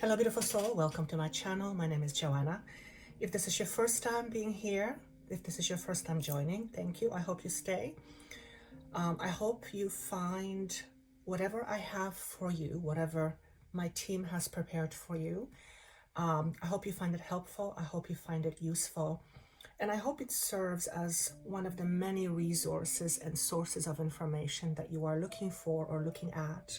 Hello, beautiful soul. Welcome to my channel. My name is Joanna. If this is your first time being here, if this is your first time joining, thank you. I hope you stay. I hope you find whatever I have for you, whatever my team has prepared for you. I hope you find it helpful. I hope you find it useful. And I hope it serves as one of the many resources and sources of information that you are looking for or looking at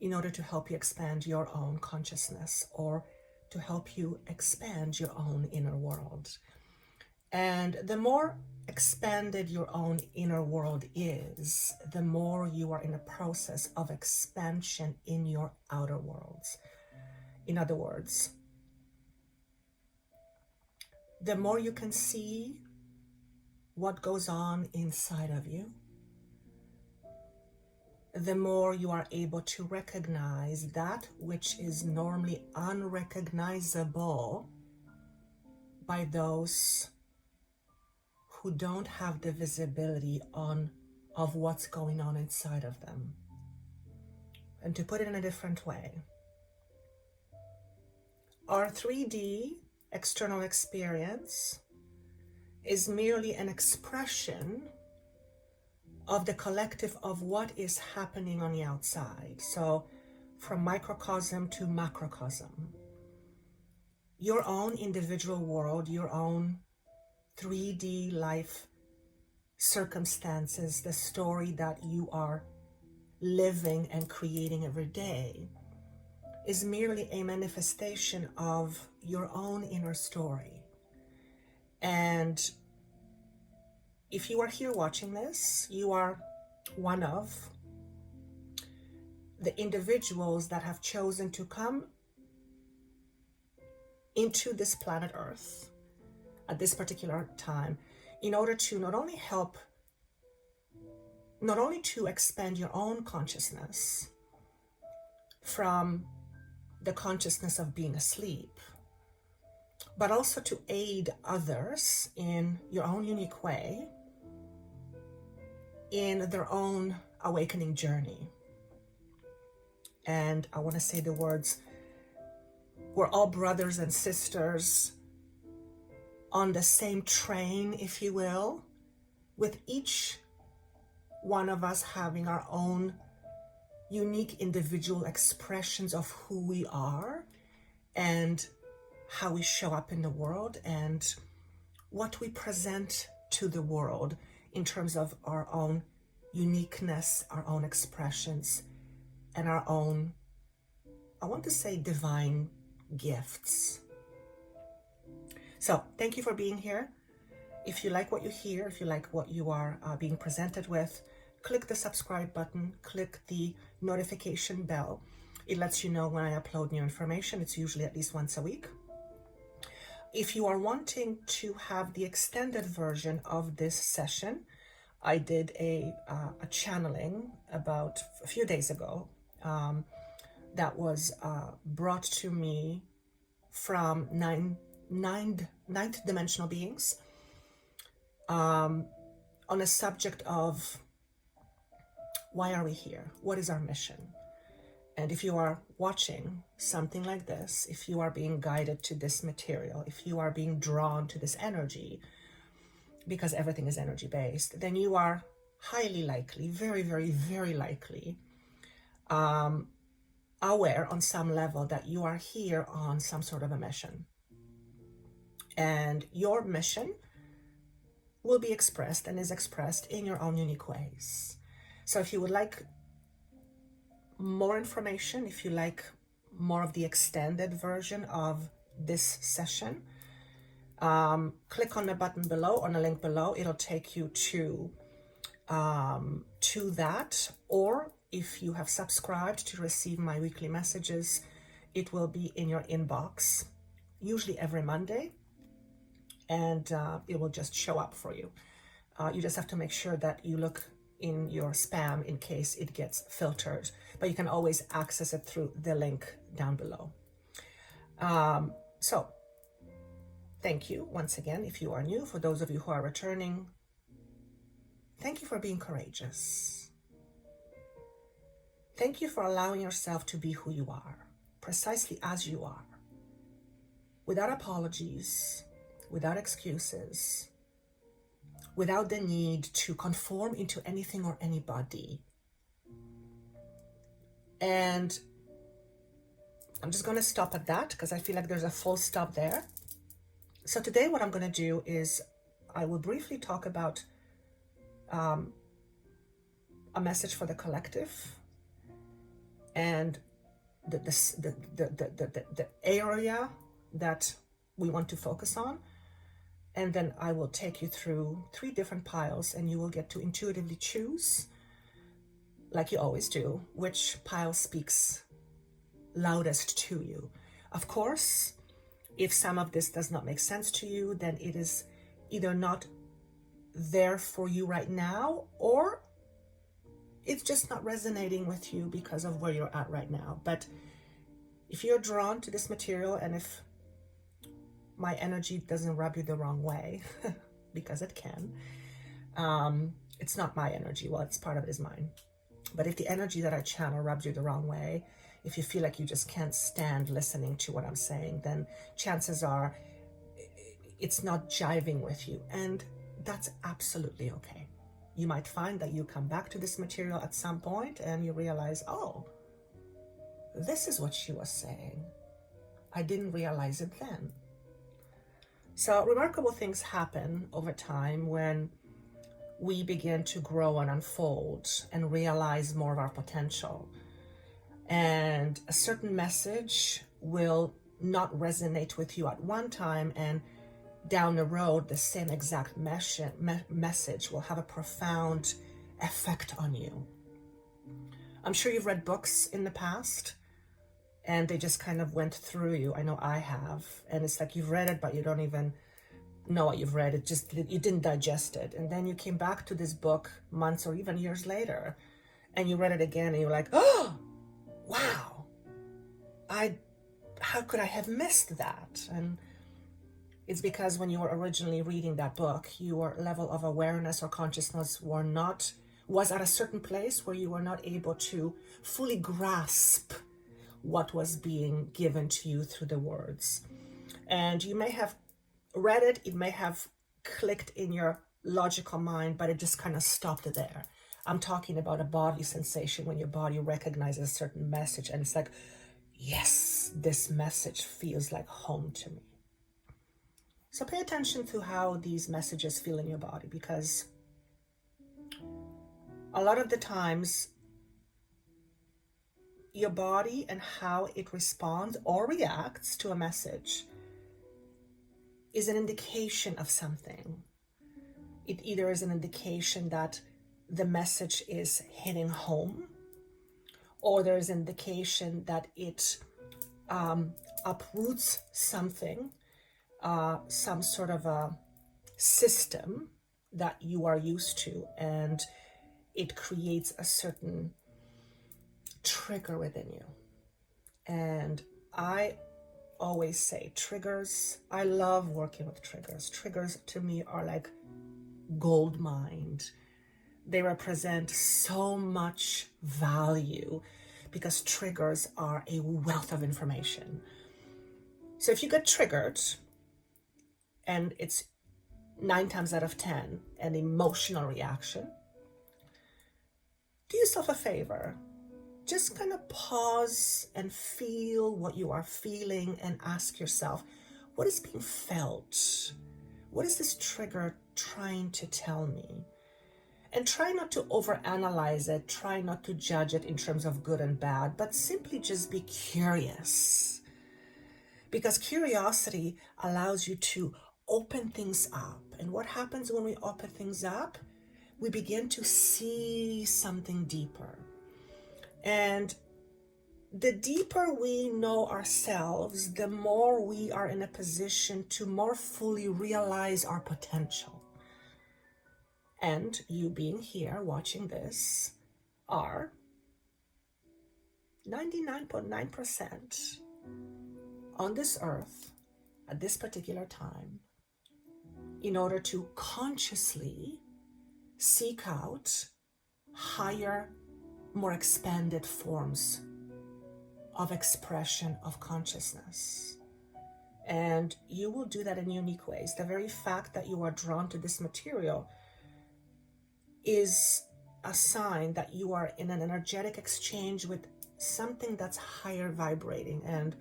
in order to help you expand your own consciousness or to help you expand your own inner world. And the more expanded your own inner world is, the more you are in a process of expansion in your outer worlds. In other words, the more you can see what goes on inside of you, the more you are able to recognize that which is normally unrecognizable by those who don't have the visibility of what's going on inside of them. And to put it in a different way, our 3D external experience is merely an expression of the collective of what is happening on the outside. So from microcosm to macrocosm, your own individual world, your own 3D life circumstances, the story that you are living and creating every day is merely a manifestation of your own inner story. And if you are here watching this, you are one of the individuals that have chosen to come into this planet Earth at this particular time in order to not only to expand your own consciousness from the consciousness of being asleep, but also to aid others in your own unique way in their own awakening journey. And I want to say the words, we're all brothers and sisters on the same train, if you will, with each one of us having our own unique individual expressions of who we are and how we show up in the world and what we present to the world in terms of our own uniqueness, our own expressions, and our own, I want to say, divine gifts. So thank you for being here. If you like what you hear, if you like what you are being presented with, click the subscribe button, click the notification bell. It lets you know when I upload new information. It's usually at least once a week. If you are wanting to have the extended version of this session, I did a channeling about a few days ago that was brought to me from ninth dimensional beings on a subject of why are we here? What is our mission? And if you are watching something like this, if you are being guided to this material, if you are being drawn to this energy, because everything is energy based, then you are highly likely, very, very, very likely aware on some level that you are here on some sort of a mission. And your mission will be expressed and is expressed in your own unique ways. So if you would like more information, if you like more of the extended version of this session, click on the button below, on the link below. It'll take you to that. Or if you have subscribed to receive my weekly messages, it will be in your inbox, usually every Monday, and it will just show up for you. You just have to make sure that you look in your spam in case it gets filtered, but you can always access it through the link down below. So thank you once again if you are new. For those of you who are returning, thank you for being courageous. Thank you for allowing yourself to be who you are. precisely as you are, without apologies, without excuses, without the need to conform into anything or anybody. And I'm just going to stop at that because I feel like there's a full stop there. So today what I'm going to do is I will briefly talk about a message for the collective and the area that we want to focus on. And then I will take you through 3 different piles, and you will get to intuitively choose, like you always do, which pile speaks loudest to you. Of course, if some of this does not make sense to you, then it is either not there for you right now, or it's just not resonating with you because of where you're at right now. But if you're drawn to this material, and if my energy doesn't rub you the wrong way, because it can, it's not my energy. Well, it's part of it is mine. But if the energy that I channel rubs you the wrong way, if you feel like you just can't stand listening to what I'm saying, then chances are it's not jiving with you. And that's absolutely okay. You might find that you come back to this material at some point and you realize, oh, this is what she was saying. I didn't realize it then. So remarkable things happen over time when we begin to grow and unfold and realize more of our potential. And a certain message will not resonate with you at one time, and down the road, the same exact message will have a profound effect on you. I'm sure you've read books in the past, and they just kind of went through you. I know I have. And it's like you've read it, but you don't even know what you've read. You didn't digest it. And then you came back to this book months or even years later, and you read it again, and you're like, oh, wow. How could I have missed that? And it's because when you were originally reading that book, your level of awareness or consciousness was at a certain place where you were not able to fully grasp what was being given to you through the words. And you may have read it, it may have clicked in your logical mind, but it just kind of stopped there. I'm talking about a body sensation when your body recognizes a certain message and it's like, yes, this message feels like home to me. So pay attention to how these messages feel in your body, because a lot of the times your body and how it responds or reacts to a message is an indication of something. It either is an indication that the message is hitting home, or there's an indication that it uproots something, some sort of a system that you are used to, and it creates a certain trigger within you. And I always say triggers, I love working with triggers. Triggers to me are like gold mined. They represent so much value because triggers are a wealth of information. So if you get triggered and it's 9 times out of 10 an emotional reaction, do yourself a favor. Just kind of pause and feel what you are feeling and ask yourself, what is being felt? What is this trigger trying to tell me? And try not to overanalyze it, try not to judge it in terms of good and bad, but simply just be curious. Because curiosity allows you to open things up. And what happens when we open things up? We begin to see something deeper. And the deeper we know ourselves, the more we are in a position to more fully realize our potential. And you being here watching this are 99.9% on this earth at this particular time in order to consciously seek out higher, more expanded forms of expression of consciousness. And you will do that in unique ways. The very fact that you are drawn to this material is a sign that you are in an energetic exchange with something that's higher vibrating. And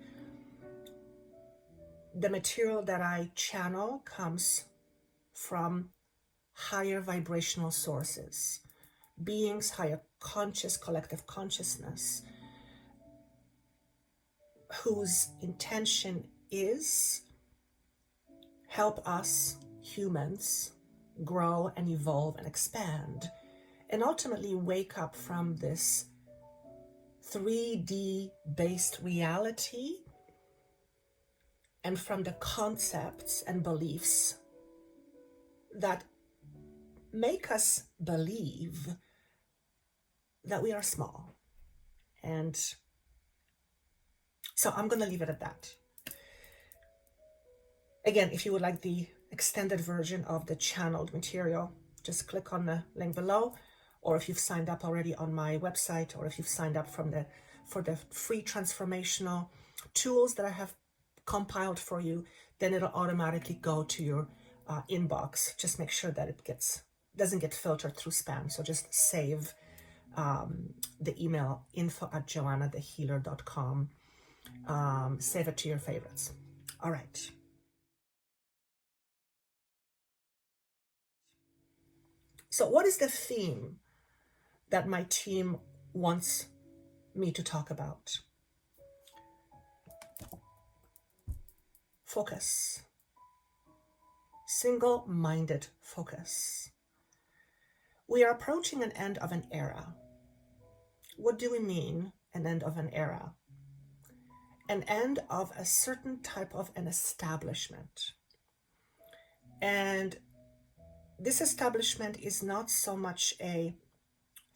the material that I channel comes from higher vibrational sources, beings, higher conscious, collective consciousness, whose intention is help us humans grow and evolve and expand, and ultimately wake up from this 3D based reality and from the concepts and beliefs that make us believe that we are small. And so I'm going to leave it at that. Again, if you would like the extended version of the channeled material, just click on the link below, or if you've signed up already on my website, or if you've signed up for the free transformational tools that I have compiled for you, then it'll automatically go to your inbox. Just make sure that it doesn't get filtered through spam. So just save the email info@joannathehealer.com. Save it to your favorites. All right. So what is the theme that my team wants me to talk about? Focus. Single-minded focus. We are approaching an end of an era. What do we mean, an end of an era? An end of a certain type of an establishment. And this establishment is not so much a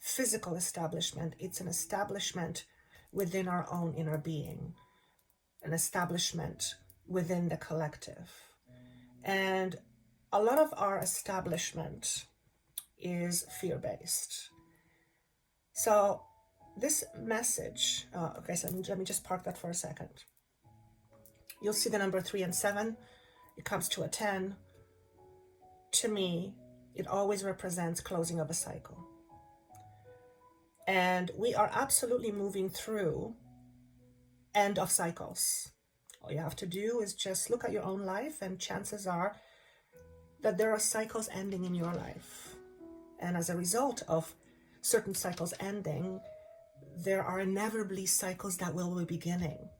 physical establishment, it's an establishment within our own inner being, an establishment within the collective. And a lot of our establishment is fear-based. So this message, okay, so let me just park that for a second. You'll see the number 3 and 7. It comes to a 10. To me, it always represents closing of a cycle. And we are absolutely moving through end of cycles. All you have to do is just look at your own life, and chances are that there are cycles ending in your life. And as a result of certain cycles ending, there are inevitably cycles that will be beginning.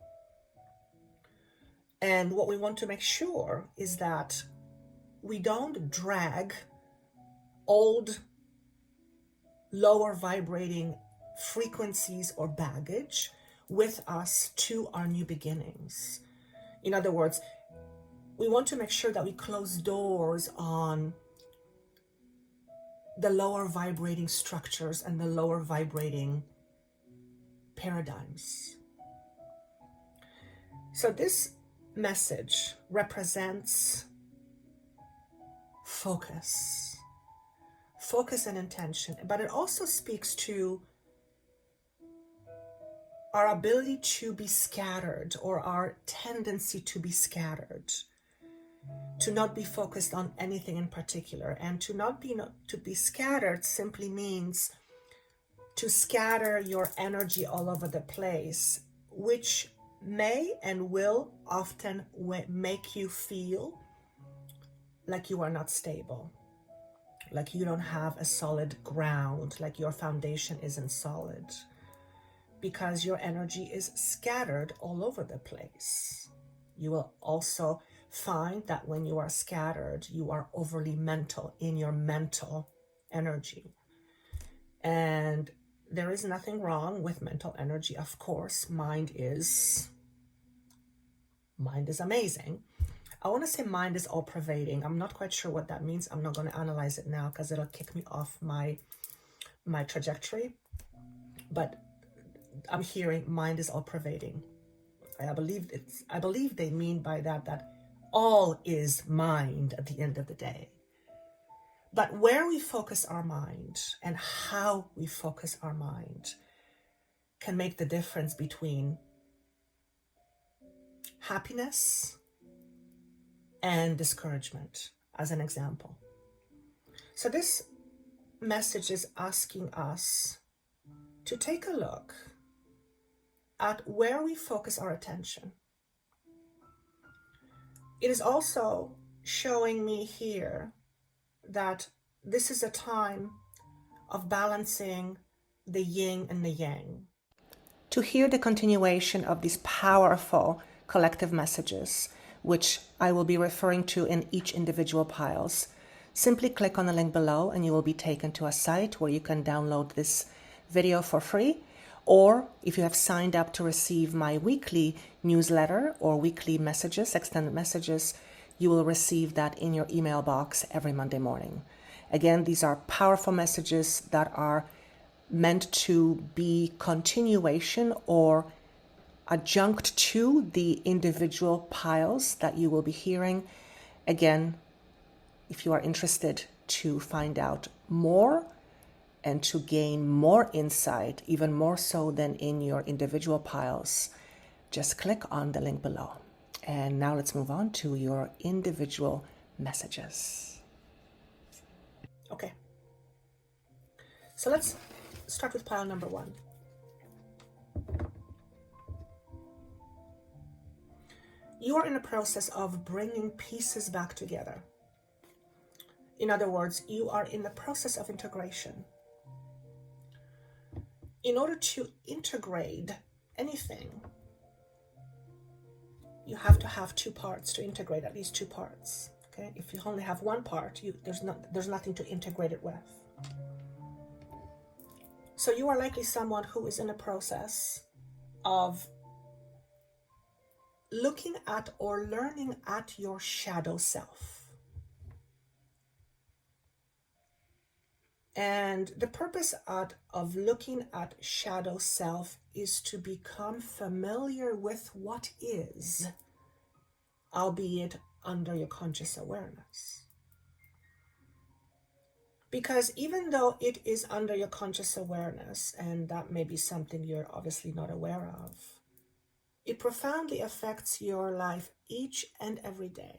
And what we want to make sure is that we don't drag old, lower vibrating frequencies or baggage with us to our new beginnings. In other words, we want to make sure that we close doors on the lower vibrating structures and the lower vibrating paradigms. So this message represents focus and intention, but it also speaks to our ability to be scattered, or our tendency to be scattered, to not be focused on anything in particular. And to be scattered simply means to scatter your energy all over the place, which may and will often make you feel like you are not stable, like you don't have a solid ground, like your foundation isn't solid, because your energy is scattered all over the place. You will also find that when you are scattered, you are overly mental in your mental energy. And there is nothing wrong with mental energy, of course. Mind is amazing. I want to say mind is all pervading. I'm not quite sure what that means. I'm not going to analyze it now because it'll kick me off my trajectory. But I'm hearing mind is all pervading. I believe they mean by that all is mind at the end of the day. But where we focus our mind and how we focus our mind can make the difference between happiness and discouragement, as an example. So this message is asking us to take a look at where we focus our attention. It is also showing me here that this is a time of balancing the yin and the yang. To hear the continuation of these powerful collective messages, which I will be referring to in each individual piles, simply click on the link below and you will be taken to a site where you can download this video for free. Or if you have signed up to receive my weekly newsletter or weekly messages, extended messages, you will receive that in your email box every Monday morning. Again, these are powerful messages that are meant to be continuation or adjunct to the individual piles that you will be hearing. Again, if you are interested to find out more and to gain more insight, even more so than in your individual piles, just click on the link below. And now let's move on to your individual messages. Okay. So let's start with pile number 1. You are in a process of bringing pieces back together. In other words, you are in the process of integration. In order to integrate anything, you have to have 2 parts to integrate, at least 2 parts. Okay? If you only have 1 part, there's nothing to integrate it with. So you are likely someone who is in a process of looking at or learning at your shadow self. And the purpose of looking at shadow self is to become familiar with what is, albeit under your conscious awareness. Because even though it is under your conscious awareness, and that may be something you're obviously not aware of, it profoundly affects your life each and every day.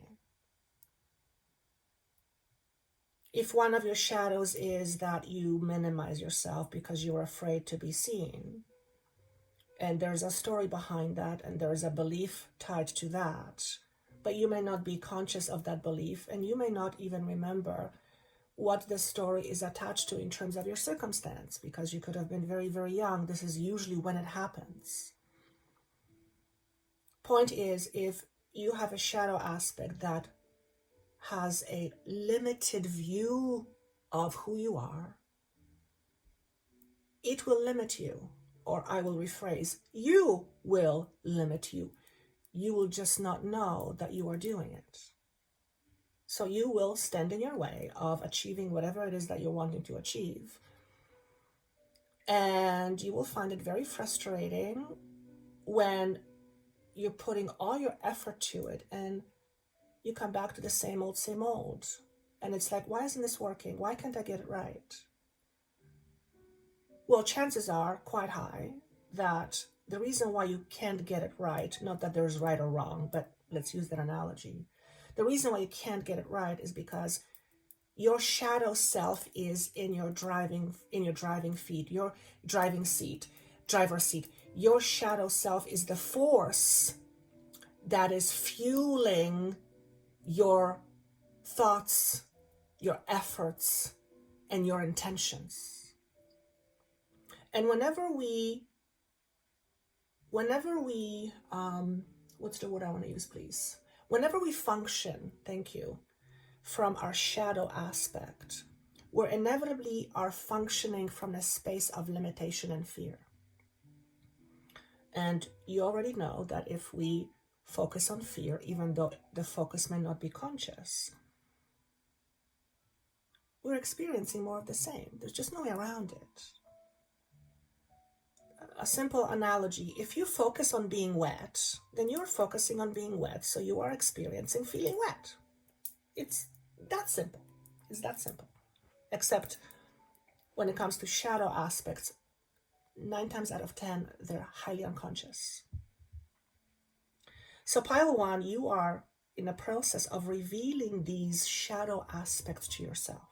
If one of your shadows is that you minimize yourself because you're afraid to be seen, and there's a story behind that, and there's a belief tied to that, but you may not be conscious of that belief, and you may not even remember what the story is attached to in terms of your circumstance, because you could have been very, very young. This is usually when it happens. Point is, if you have a shadow aspect that has a limited view of who you are, it will limit you, or I will rephrase, you will limit you. You will just not know that you are doing it. So you will stand in your way of achieving whatever it is that you're wanting to achieve. And you will find it very frustrating when you're putting all your effort to it and you come back to the same old, same old. And it's like, why isn't this working? Why can't I get it right? Well, chances are quite high that the reason why you can't get it right, not that there's right or wrong, but let's use that analogy. The reason why you can't get it right is because your shadow self is in your driving seat. Your shadow self is the force that is fueling your thoughts, your efforts, and your intentions. And whenever we what's the word I want to use, please? Whenever we function, thank you, from our shadow aspect, we're inevitably are functioning from a space of limitation and fear. And you already know that if we focus on fear, even though the focus may not be conscious, we're experiencing more of the same. There's just no way around it. A simple analogy, if you focus on being wet, then you're focusing on being wet, so you are experiencing feeling wet. It's that simple. It's that simple. Except when it comes to shadow aspects, 9 times out of 10, they're highly unconscious. So pile one, you are in a process of revealing these shadow aspects to yourself.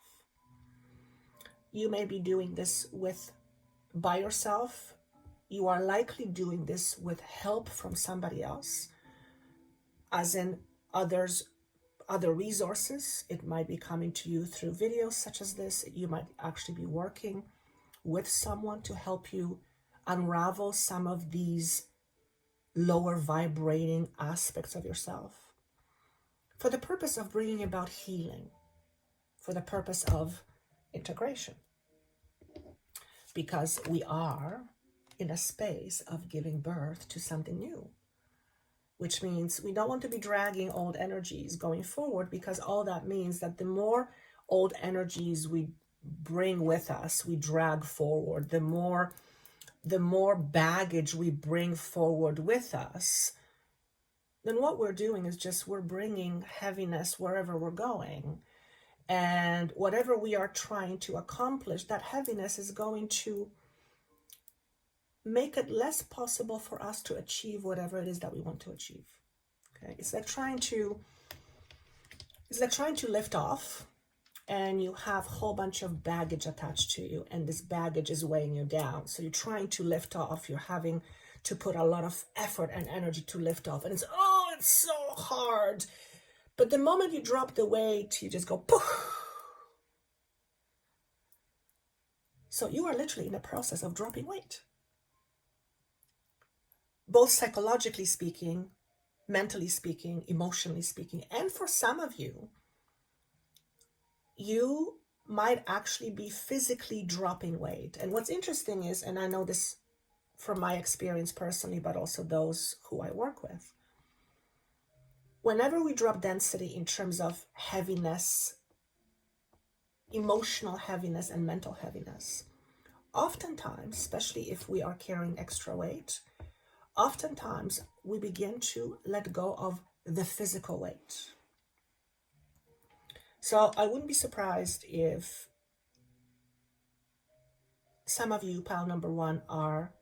You may be doing this by yourself. You are likely doing this with help from somebody else, as in other resources. It might be coming to you through videos such as this. You might actually be working with someone to help you unravel some of these lower vibrating aspects of yourself, for the purpose of bringing about healing, for the purpose of integration. Because we are in a space of giving birth to something new, which means we don't want to be dragging old energies going forward, because all that means that the more old energies we bring with us, we drag forward, the more baggage we bring forward with us, then what we're doing is just we're bringing heaviness wherever we're going. And whatever we are trying to accomplish, that heaviness is going to make it less possible for us to achieve whatever it is that we want to achieve. Okay, it's like trying to lift off, and you have a whole bunch of baggage attached to you, and this baggage is weighing you down. So you're trying to lift off, you're having to put a lot of effort and energy to lift off, and it's so hard. But the moment you drop the weight, you just go poof. So you are literally in a process of dropping weight, both psychologically speaking, mentally speaking, emotionally speaking. And for some of you, you might actually be physically dropping weight. And what's interesting is, and I know this from my experience personally, but also those who I work with, whenever we drop density in terms of heaviness, emotional heaviness and mental heaviness, oftentimes, especially if we are carrying extra weight, oftentimes we begin to let go of the physical weight. So I wouldn't be surprised if some of you, pile number one, are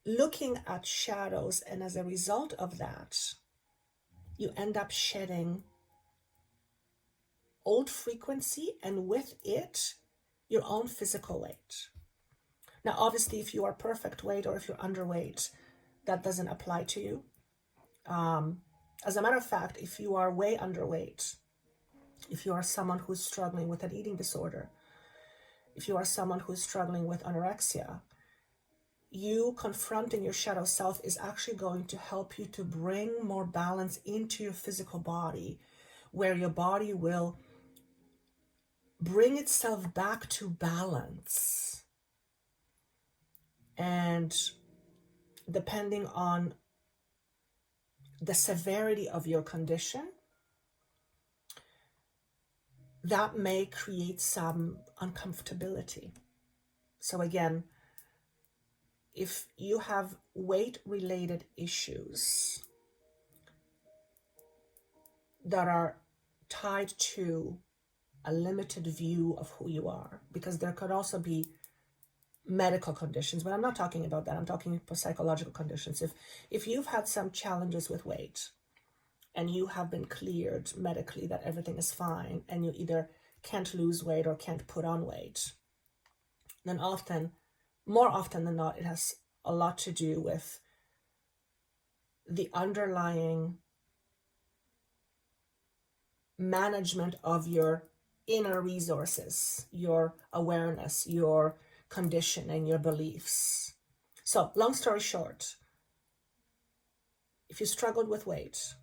looking at shadows, and as a result of that, you end up shedding old frequency, and with it, your own physical weight. Now, obviously, if you are perfect weight or if you're underweight, that doesn't apply to you. As a matter of fact, if you are way underweight, if you are someone who's struggling with an eating disorder, if you are someone who's struggling with anorexia, you confronting your shadow self is actually going to help you to bring more balance into your physical body, where your body will bring itself back to balance. And depending on the severity of your condition, that may create some uncomfortability. So again, if you have weight-related issues that are tied to a limited view of who you are, because there could also be medical conditions, but I'm not talking about that. I'm talking about psychological conditions. If you've had some challenges with weight and you have been cleared medically that everything is fine, and you either can't lose weight or can't put on weight, then more often than not, it has a lot to do with the underlying management of your inner resources, your awareness, your condition, and your beliefs. So, long story short, if you struggled with weight,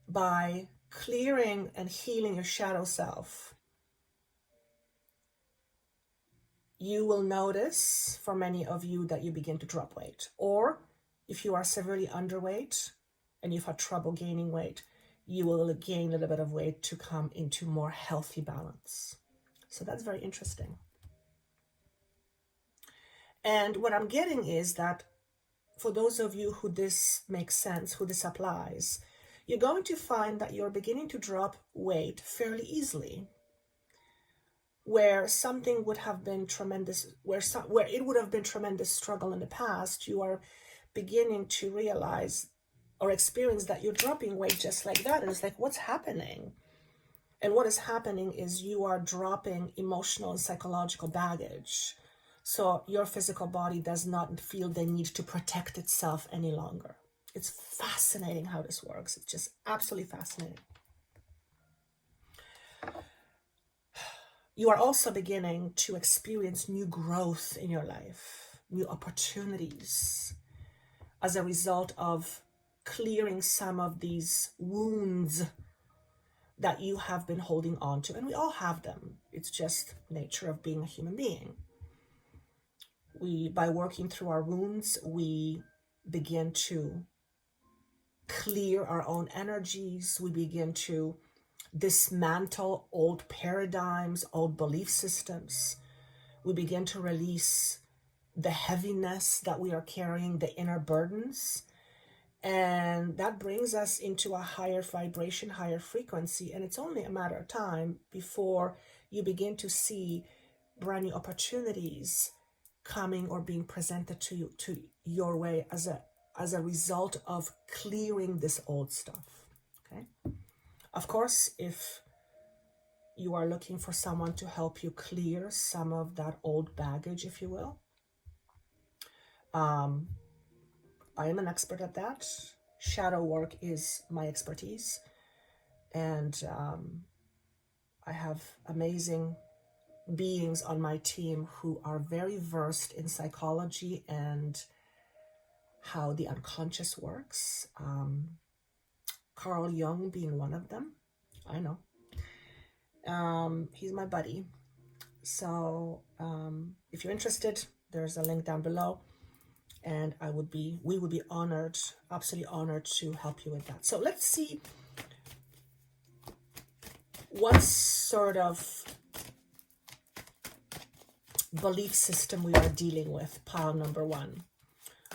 by clearing and healing your shadow self, you will notice, for many of you, that you begin to drop weight. Or if you are severely underweight and you've had trouble gaining weight, you will gain a little bit of weight to come into more healthy balance. So that's very interesting. And what I'm getting is that for those of you who this makes sense, who this applies, you're going to find that you're beginning to drop weight fairly easily. where something would have been tremendous, where it would have been tremendous struggle in the past, you are beginning to realize or experience that you're dropping weight just like that. And it's like, what's happening? And what is happening is you are dropping emotional and psychological baggage. So your physical body does not feel the need to protect itself any longer. It's fascinating how this works. It's just absolutely fascinating. You are also beginning to experience new growth in your life, new opportunities as a result of clearing some of these wounds that you have been holding on to. And we all have them. It's just nature of being a human being. By working through our wounds, we begin to clear our own energies. We begin to dismantle old paradigms, old belief systems. We begin to release the heaviness that we are carrying, the inner burdens. And that brings us into a higher vibration, higher frequency. And it's only a matter of time before you begin to see brand new opportunities coming or being presented to you, to your way as a result of clearing this old stuff. Okay. Of course, if you are looking for someone to help you clear some of that old baggage, if you will, I am an expert at that. Shadow work is my expertise. And I have amazing beings on my team who are very versed in psychology and how the unconscious works. Carl Jung being one of them. I know. He's my buddy. So if you're interested, there's a link down below. And we would be honored, absolutely honored to help you with that. So let's see what sort of belief system we are dealing with. Pile number one.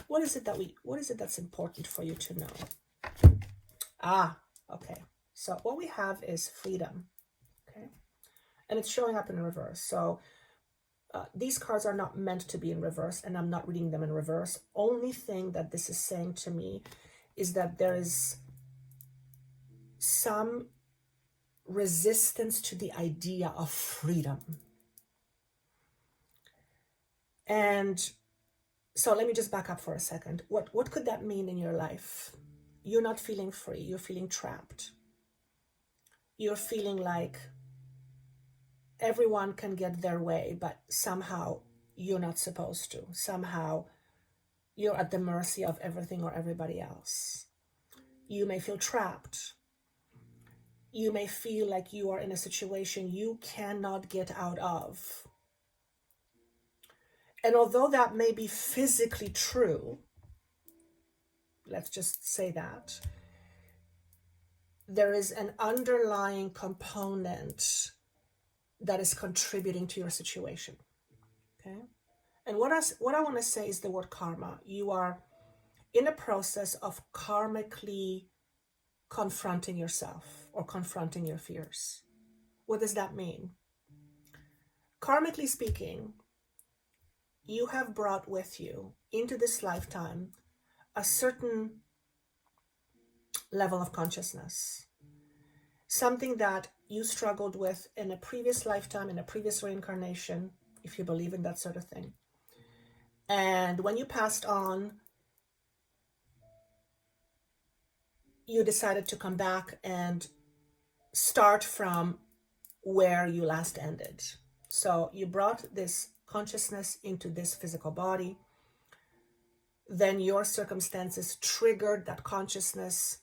What is it that's important for you to know? Okay. So what we have is freedom. Okay. And it's showing up in reverse. So these cards are not meant to be in reverse, and I'm not reading them in reverse. Only thing that this is saying to me is that there is some resistance to the idea of freedom. And so let me just back up for a second. What could that mean in your life? You're not feeling free. You're feeling trapped. You're feeling like everyone can get their way, but somehow you're not supposed to. Somehow you're at the mercy of everything or everybody else. You may feel trapped. You may feel like you are in a situation you cannot get out of. And although that may be physically true, let's just say that, there is an underlying component that is contributing to your situation. Okay? And what I want to say is the word karma. You are in a process of karmically confronting yourself or confronting your fears. What does that mean? Karmically speaking, you have brought with you into this lifetime a certain level of consciousness, something that you struggled with in a previous lifetime, in a previous reincarnation, if you believe in that sort of thing. And when you passed on, you decided to come back and start from where you last ended. So you brought this consciousness into this physical body. Then your circumstances triggered that consciousness,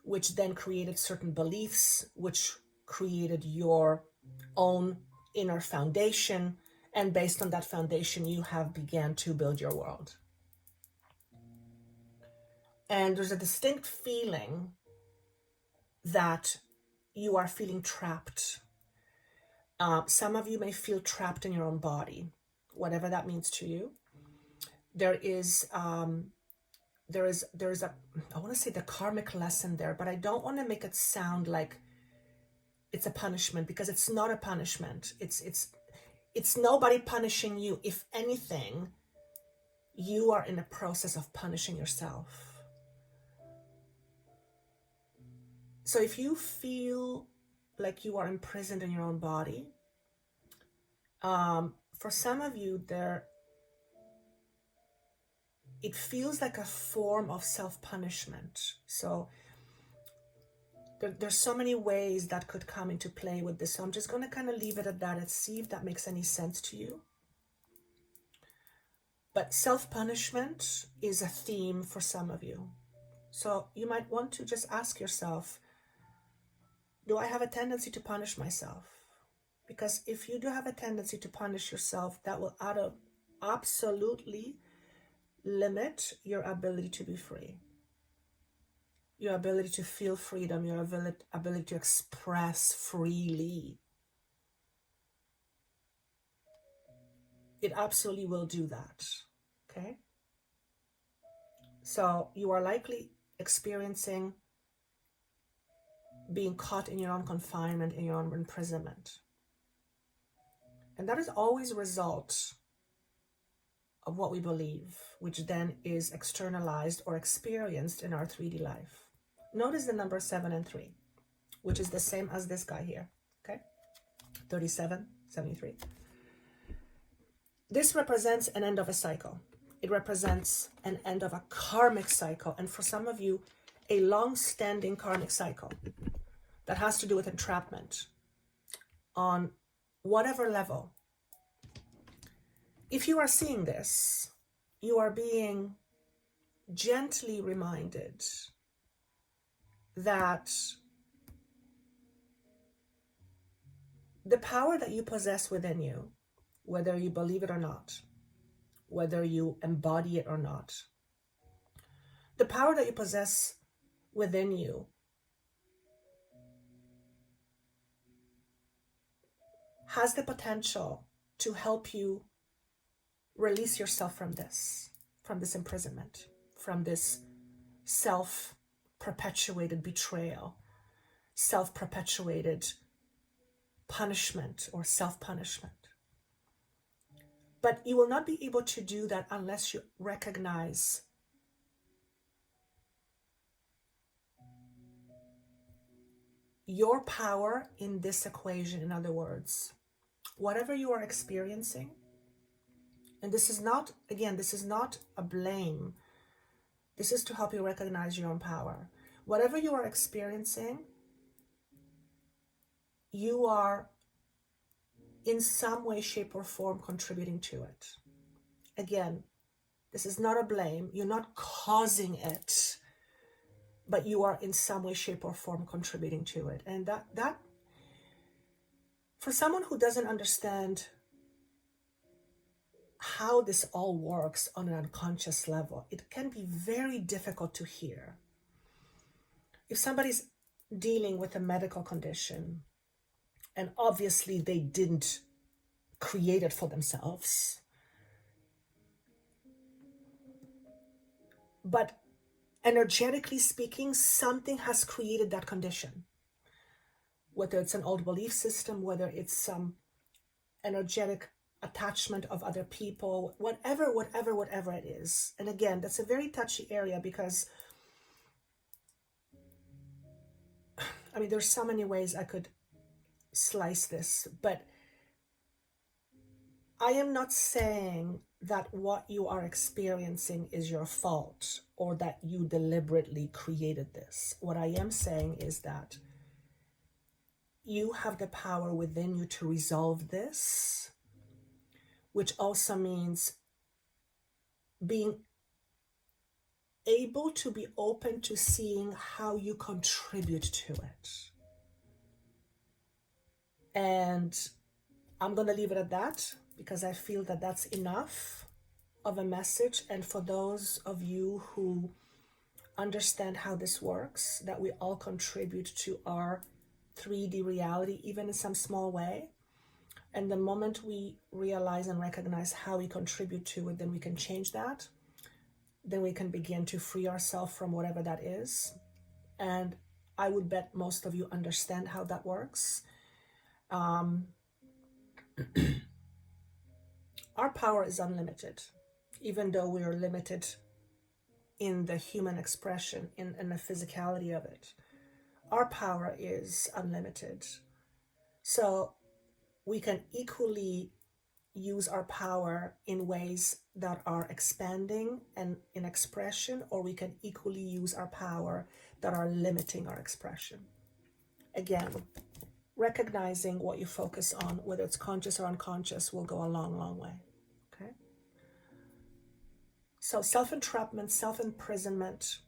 which then created certain beliefs, which created your own inner foundation. And based on that foundation, you have began to build your world. And there's a distinct feeling that you are feeling trapped. Some of you may feel trapped in your own body, whatever that means to you. There is a, I want to say the karmic lesson there, but I don't want to make it sound like it's a punishment, because it's not a punishment. It's nobody punishing you. If anything, you are in a process of punishing yourself. So if you feel like you are imprisoned in your own body, for some of you, it feels like a form of self-punishment. So there's so many ways that could come into play with this. So I'm just going to kind of leave it at that and see if that makes any sense to you. But self-punishment is a theme for some of you. So you might want to just ask yourself, do I have a tendency to punish myself? Because if you do have a tendency to punish yourself, that will absolutely limit your ability to be free. Your ability to feel freedom, your ability to express freely. It absolutely will do that, okay? So you are likely experiencing being caught in your own confinement, in your own imprisonment. And that is always a result of what we believe, which then is externalized or experienced in our 3D life. Notice the number 7 and 3, which is the same as this guy here, okay? 37, 73. This represents an end of a cycle. It represents an end of a karmic cycle. And for some of you, a long-standing karmic cycle that has to do with entrapment on whatever level. If you are seeing this, you are being gently reminded that the power that you possess within you, whether you believe it or not, whether you embody it or not, the power that you possess within you has the potential to help you release yourself from this imprisonment, from this self-perpetuated betrayal, self-perpetuated punishment or self-punishment. But you will not be able to do that unless you recognize your power in this equation. In other words, whatever you are experiencing, and this is not, again, this is not a blame. This is to help you recognize your own power. Whatever you are experiencing, you are in some way, shape, or form contributing to it. Again, this is not a blame. You're not causing it, but you are in some way, shape, or form contributing to it. And that for someone who doesn't understand how this all works on an unconscious level, it can be very difficult to hear. If somebody's dealing with a medical condition, and obviously they didn't create it for themselves, but energetically speaking, something has created that condition. Whether it's an old belief system, whether it's some energetic attachment of other people, whatever it is. And again, that's a very touchy area because, I mean, there's so many ways I could slice this, but I am not saying that what you are experiencing is your fault or that you deliberately created this. What I am saying is that you have the power within you to resolve this, which also means being able to be open to seeing how you contribute to it. And I'm going to leave it at that because I feel that that's enough of a message. And for those of you who understand how this works, that we all contribute to our 3D reality, even in some small way. And the moment we realize and recognize how we contribute to it, then we can change that. Then we can begin to free ourselves from whatever that is. And I would bet most of you understand how that works. Our power is unlimited, even though we are limited in the human expression, in the physicality of it. Our power is unlimited. So we can equally use our power in ways that are expanding and in expression, or we can equally use our power that are limiting our expression. Again, recognizing what you focus on, whether it's conscious or unconscious, will go a long, long way. Okay? So self-entrapment, self-imprisonment.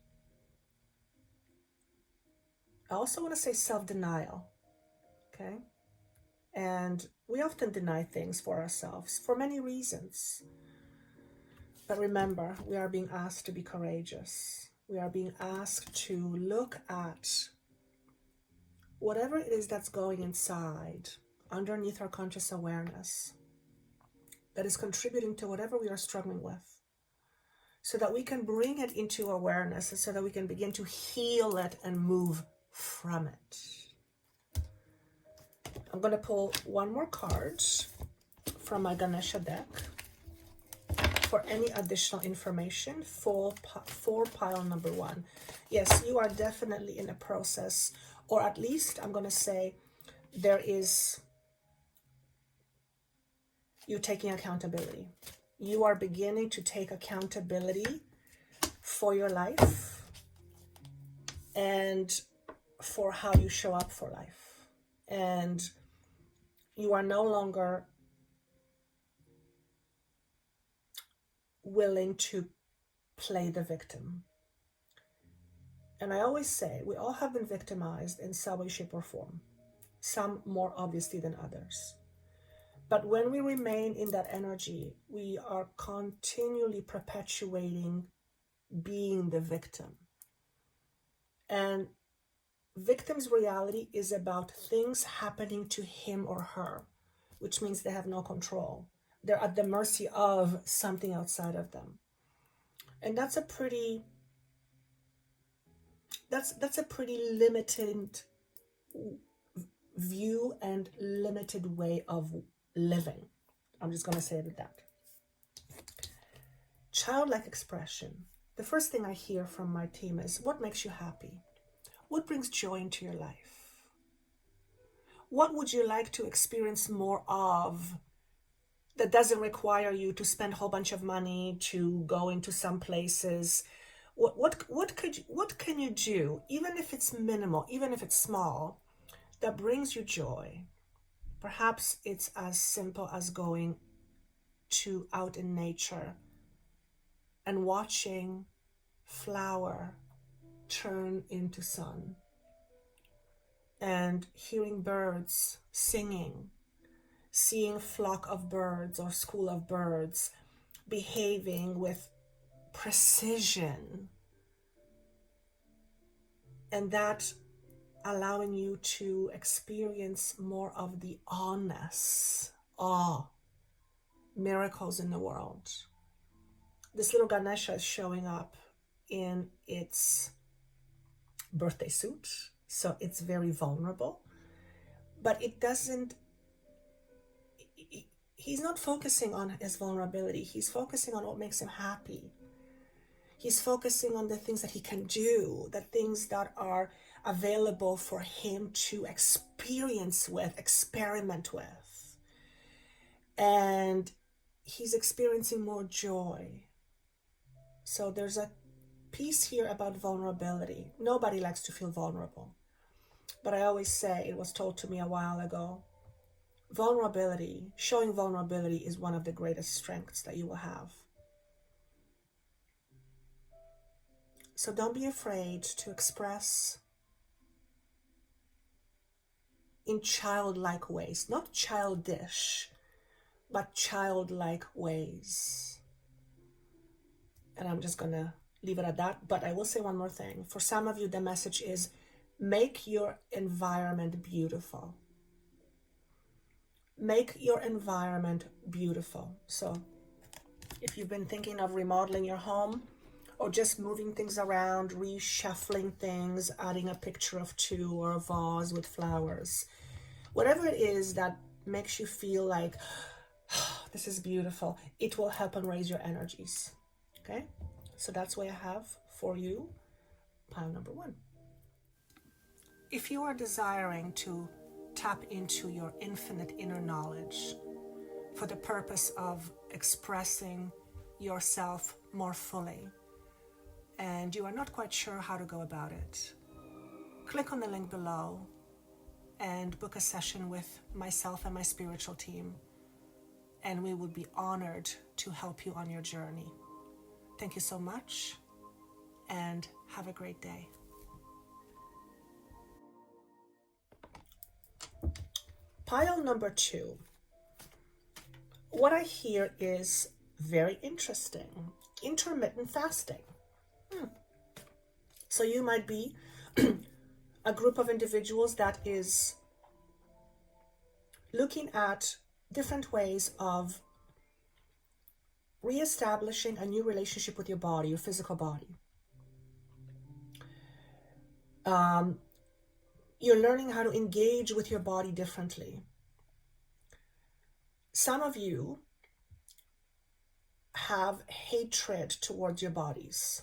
I also want to say self-denial. Okay? And we often deny things for ourselves for many reasons. But remember, we are being asked to be courageous. We are being asked to look at whatever it is that's going inside, underneath our conscious awareness, that is contributing to whatever we are struggling with, so that we can bring it into awareness and so that we can begin to heal it and move from it. I'm going to pull one more card from my Ganesha deck for any additional information for pile number 1. Yes, you are definitely in a process, or at least I'm going to say there is you taking accountability. You are beginning to take accountability for your life and for how you show up for life. And you are no longer willing to play the victim. And I always say, we all have been victimized in some way, shape, or form. Some more obviously than others. But when we remain in that energy, we are continually perpetuating being the victim. And victim's reality is about things happening to him or her, which means they have no control. They're at the mercy of something outside of them. And that's a pretty limited view and limited way of living. I'm just going to say it like that. Childlike expression. The first thing I hear from my team is, what makes you happy? What brings joy into your life? What would you like to experience more of that doesn't require you to spend a whole bunch of money to go into some places? What can you do, even if it's minimal, even if it's small, that brings you joy? Perhaps it's as simple as going out in nature and watching flower turn into sun, and hearing birds singing, seeing a flock of birds or school of birds behaving with precision, and that allowing you to experience more of the awness, miracles in the world. This little Ganesha is showing up in its birthday suit, so it's very vulnerable, but he's not focusing on his vulnerability. He's focusing on what makes him happy. He's focusing on the things that he can do, the things that are available for him to experience with, experiment with. And he's experiencing more joy. So there's a piece here about vulnerability. Nobody likes to feel vulnerable. But I always say, it was told to me a while ago, vulnerability, showing vulnerability is one of the greatest strengths that you will have. So don't be afraid to express in childlike ways, not childish, but childlike ways. And I'm just gonna leave it at that, but I will say one more thing. For some of you, the message is, make your environment beautiful. Make your environment beautiful. So if you've been thinking of remodeling your home, or just moving things around, reshuffling things, adding a picture of 2 or a vase with flowers, Whatever it is that makes you feel like, oh, this is beautiful, it will help and raise your energies. Okay? So that's what I have for you, pile number 1. If you are desiring to tap into your infinite inner knowledge for the purpose of expressing yourself more fully, and you are not quite sure how to go about it, click on the link below and book a session with myself and my spiritual team, and we would be honored to help you on your journey. Thank you so much, and have a great day. Pile number 2. What I hear is very interesting. Intermittent fasting. So you might be a group of individuals that is looking at different ways of reestablishing a new relationship with your body, your physical body. You're learning how to engage with your body differently. Some of you have hatred towards your bodies.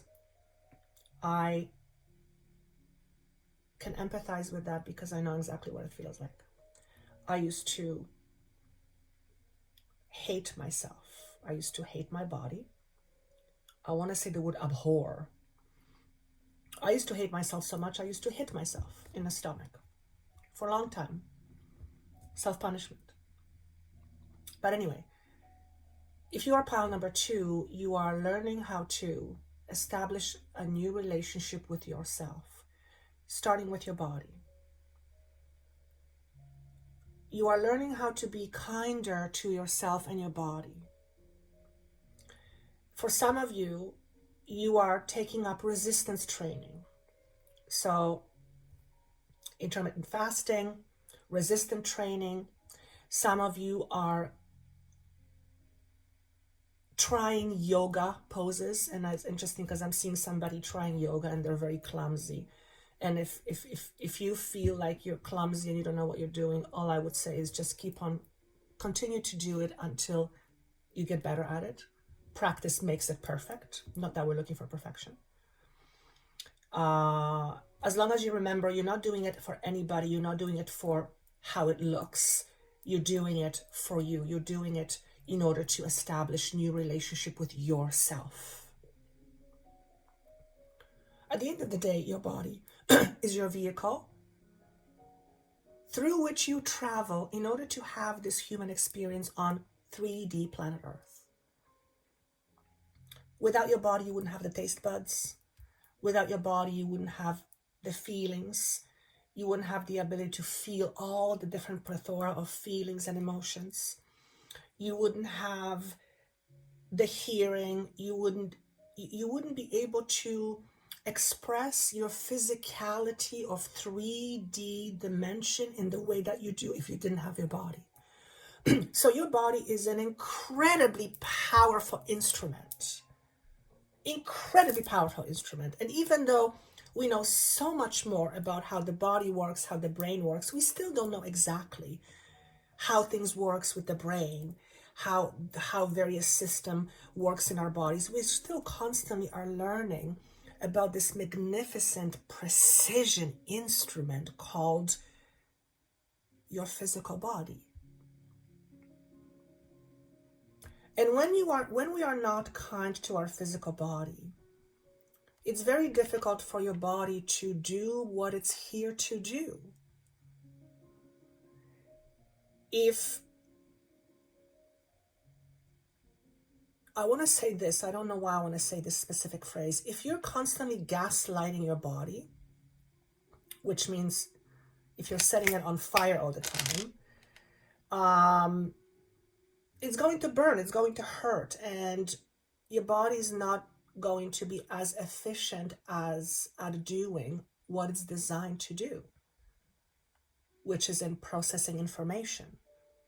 I can empathize with that because I know exactly what it feels like. I used to hate myself. I used to hate my body. I want to say the word abhor. I used to hate myself so much, I used to hit myself in the stomach for a long time. Self-punishment. But anyway, if you are pile number 2, you are learning how to establish a new relationship with yourself, starting with your body. You are learning how to be kinder to yourself and your body. For some of you, you are taking up resistance training. So, intermittent fasting, resistance training. Some of you are trying yoga poses, and it's interesting because I'm seeing somebody trying yoga and they're very clumsy. And if you feel like you're clumsy and you don't know what you're doing, all I would say is just continue to do it until you get better at it. Practice makes it perfect. Not that we're looking for perfection. As long as you remember, you're not doing it for anybody. You're not doing it for how it looks. You're doing it for you. You're doing it in order to establish new relationship with yourself. At the end of the day, your body is your vehicle through which you travel in order to have this human experience on 3D planet Earth. Without your body, you wouldn't have the taste buds. Without your body, you wouldn't have the feelings. You wouldn't have the ability to feel all the different plethora of feelings and emotions. You wouldn't have the hearing. You wouldn't be able to express your physicality of 3D dimension in the way that you do if you didn't have your body. So your body is an incredibly powerful instrument. Incredibly powerful instrument. And even though we know so much more about how the body works, how the brain works, we still don't know exactly how things works with the brain, how various system works in our bodies. We still constantly are learning about this magnificent precision instrument called your physical body. And when we are not kind to our physical body, it's very difficult for your body to do what it's here to do. I want to say this, I don't know why I want to say this specific phrase. If you're constantly gaslighting your body, which means if you're setting it on fire all the time, it's going to burn, it's going to hurt, and your body's not going to be as efficient at doing what it's designed to do, which is in processing information,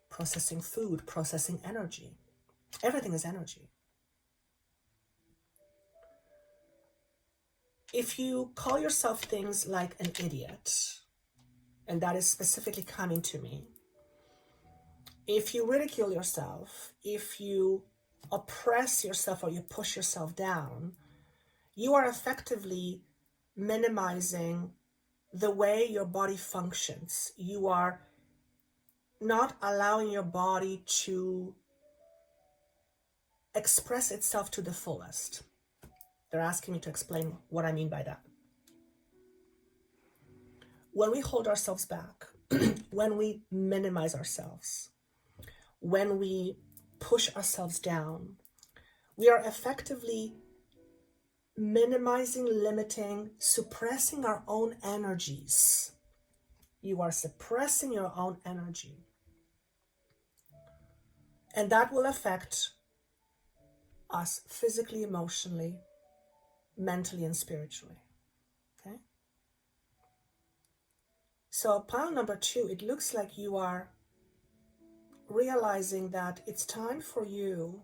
processing food, processing energy. Everything is energy. If you call yourself things like an idiot, and that is specifically coming to me, If you ridicule yourself, if you oppress yourself or you push yourself down, you are effectively minimizing the way your body functions. You are not allowing your body to express itself to the fullest. They're asking me to explain what I mean by that. When we hold ourselves back, when we minimize ourselves, when we push ourselves down, we are effectively minimizing, limiting, suppressing our own energies. You are suppressing your own energy. And that will affect us physically, emotionally, mentally, and spiritually. Okay? So pile number 2, it looks like you are realizing that it's time for you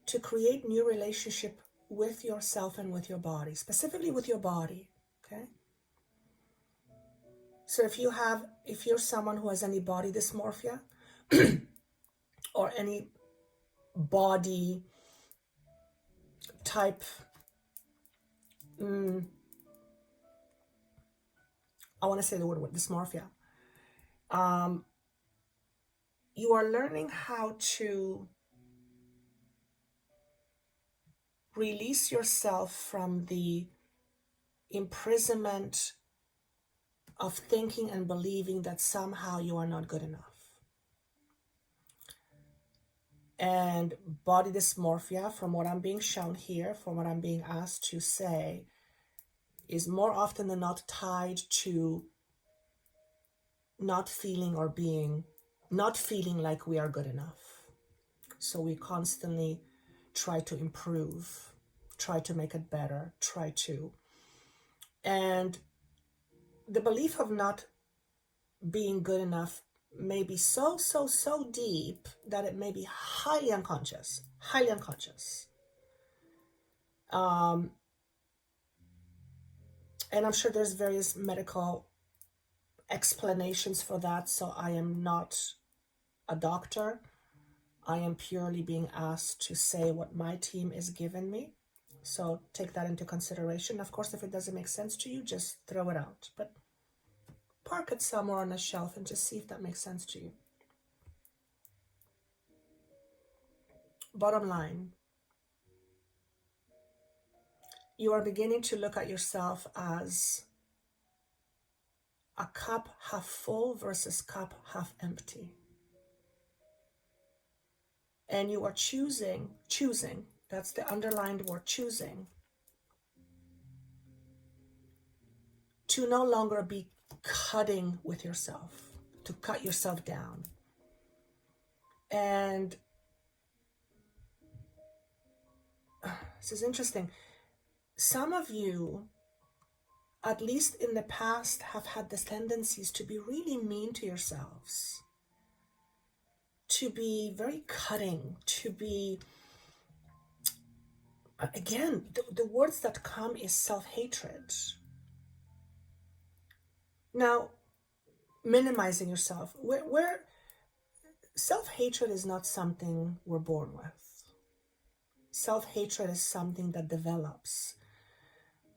to create new relationship with yourself and with your body, specifically with your body. Okay? So if you're someone who has any body dysmorphia or any body type, I want to say the word dysmorphia. You are learning how to release yourself from the imprisonment of thinking and believing that somehow you are not good enough. And body dysmorphia, from what I'm being shown here, from what I'm being asked to say, is more often than not tied to not feeling like we are good enough. So we constantly try to improve, try to make it better, and the belief of not being good enough may be so deep that it may be highly unconscious. And I'm sure there's various medical explanations for that. So I am not a doctor. I am purely being asked to say what my team is giving me. So take that into consideration. Of course, if it doesn't make sense to you, just throw it out. But park it somewhere on a shelf and just see if that makes sense to you. Bottom line, you are beginning to look at yourself as a cup half full versus cup half empty. And you are choosing, that's the underlined word, choosing, to no longer be cutting with yourself, to cut yourself down. And this is interesting. Some of you, at least in the past, have had the tendencies to be really mean to yourselves, to be very cutting, to be, again, the words that come is self-hatred. Now, minimizing yourself, where self-hatred is not something we're born with. Self-hatred is something that develops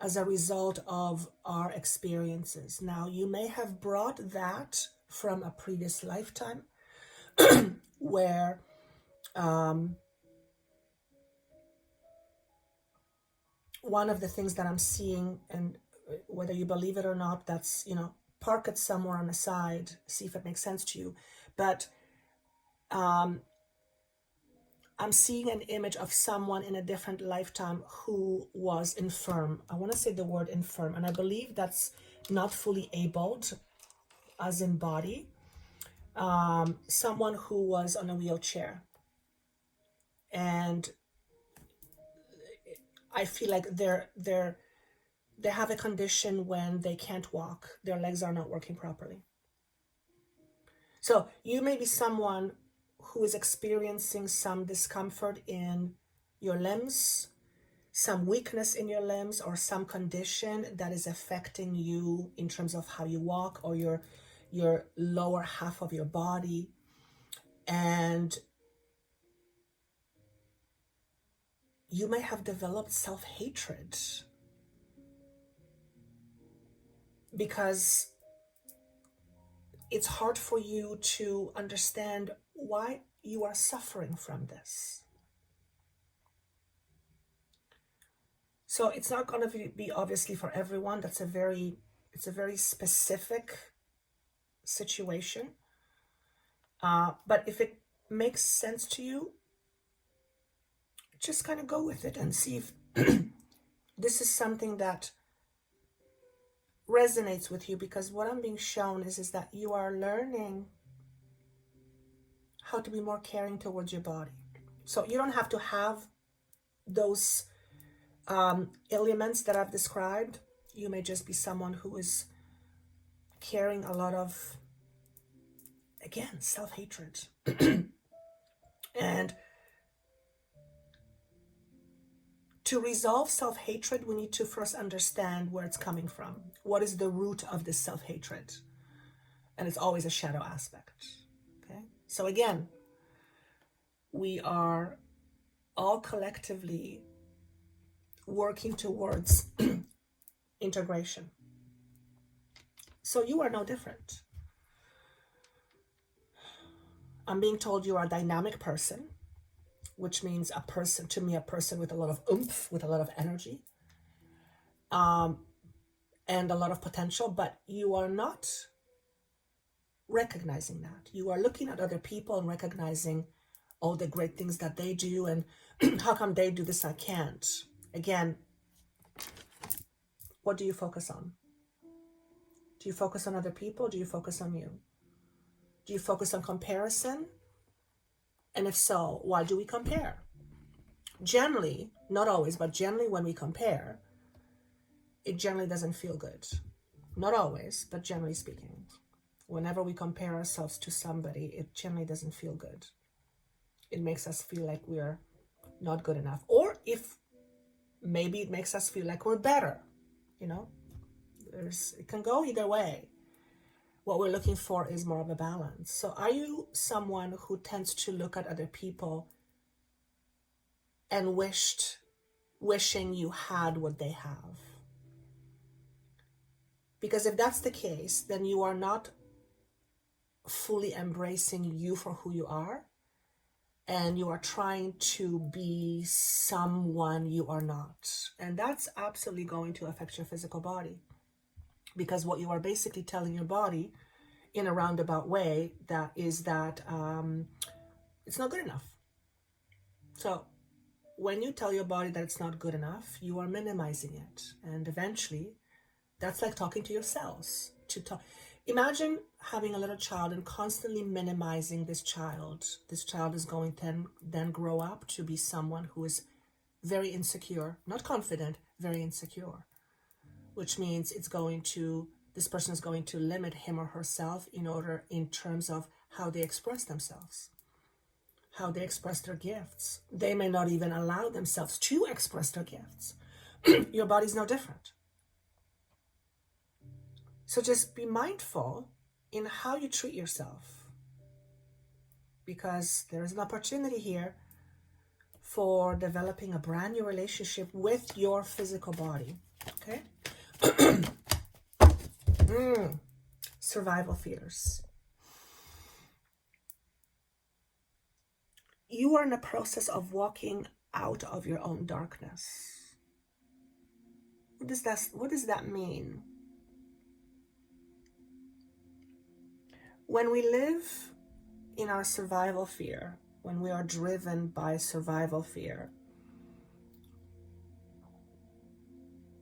as a result of our experiences. Now, you may have brought that from a previous lifetime where one of the things that I'm seeing, and whether you believe it or not, that's, park it somewhere on the side, see if it makes sense to you. But I'm seeing an image of someone in a different lifetime who was infirm. I want to say the word infirm, and I believe that's not fully abled, as in body. Someone who was on a wheelchair. And I feel like they have a condition when they can't walk. Their legs are not working properly. So you may be someone who is experiencing some discomfort in your limbs, some weakness in your limbs, or some condition that is affecting you in terms of how you walk, or your lower half of your body. And you may have developed self-hatred because it's hard for you to understand why you are suffering from this. So it's not going to be obviously for everyone. It's a very specific situation. But if it makes sense to you, just kind of go with it and see if this is something that resonates with you, because what I'm being shown is that you are learning how to be more caring towards your body. So you don't have to have those elements that I've described. You may just be someone who is carrying a lot of, again, self-hatred. And to resolve self-hatred, we need to first understand where it's coming from. What is the root of this self-hatred? And it's always a shadow aspect. Okay? So again, we are all collectively working towards integration. So you are no different. I'm being told you are a dynamic person, which means a person with a lot of oomph, with a lot of energy, and a lot of potential, but you are not recognizing that. You are looking at other people and recognizing all the great things that they do, and how come they do this, I can't. Again, what do you focus on? Do you focus on other people? Do you focus on you? Do you focus on comparison? And if so, why do we compare? Generally, not always, but generally when we compare, it generally doesn't feel good. Not always, but generally speaking. Whenever we compare ourselves to somebody, it generally doesn't feel good. It makes us feel like we're not good enough. Or if maybe it makes us feel like we're better, you know? It can go either way. What we're looking for is more of a balance. So are you someone who tends to look at other people and wishing you had what they have? Because if that's the case, then you are not fully embracing you for who you are, and you are trying to be someone you are not. And that's absolutely going to affect your physical body. Because what you are basically telling your body in a roundabout way that it's not good enough. So when you tell your body that it's not good enough, you are minimizing it. And eventually, that's like talking to your cells. Imagine having a little child and constantly minimizing this child. This child is going to then grow up to be someone who is very insecure, not confident, very insecure. Which means this person is going to limit him or herself in terms of how they express themselves, how they express their gifts. They may not even allow themselves to express their gifts. Your body's no different. So just be mindful in how you treat yourself, because there is an opportunity here for developing a brand new relationship with your physical body. Okay? Survival fears. You are in the process of walking out of your own darkness. What does that mean? When we live in our survival fear, when we are driven by survival fear,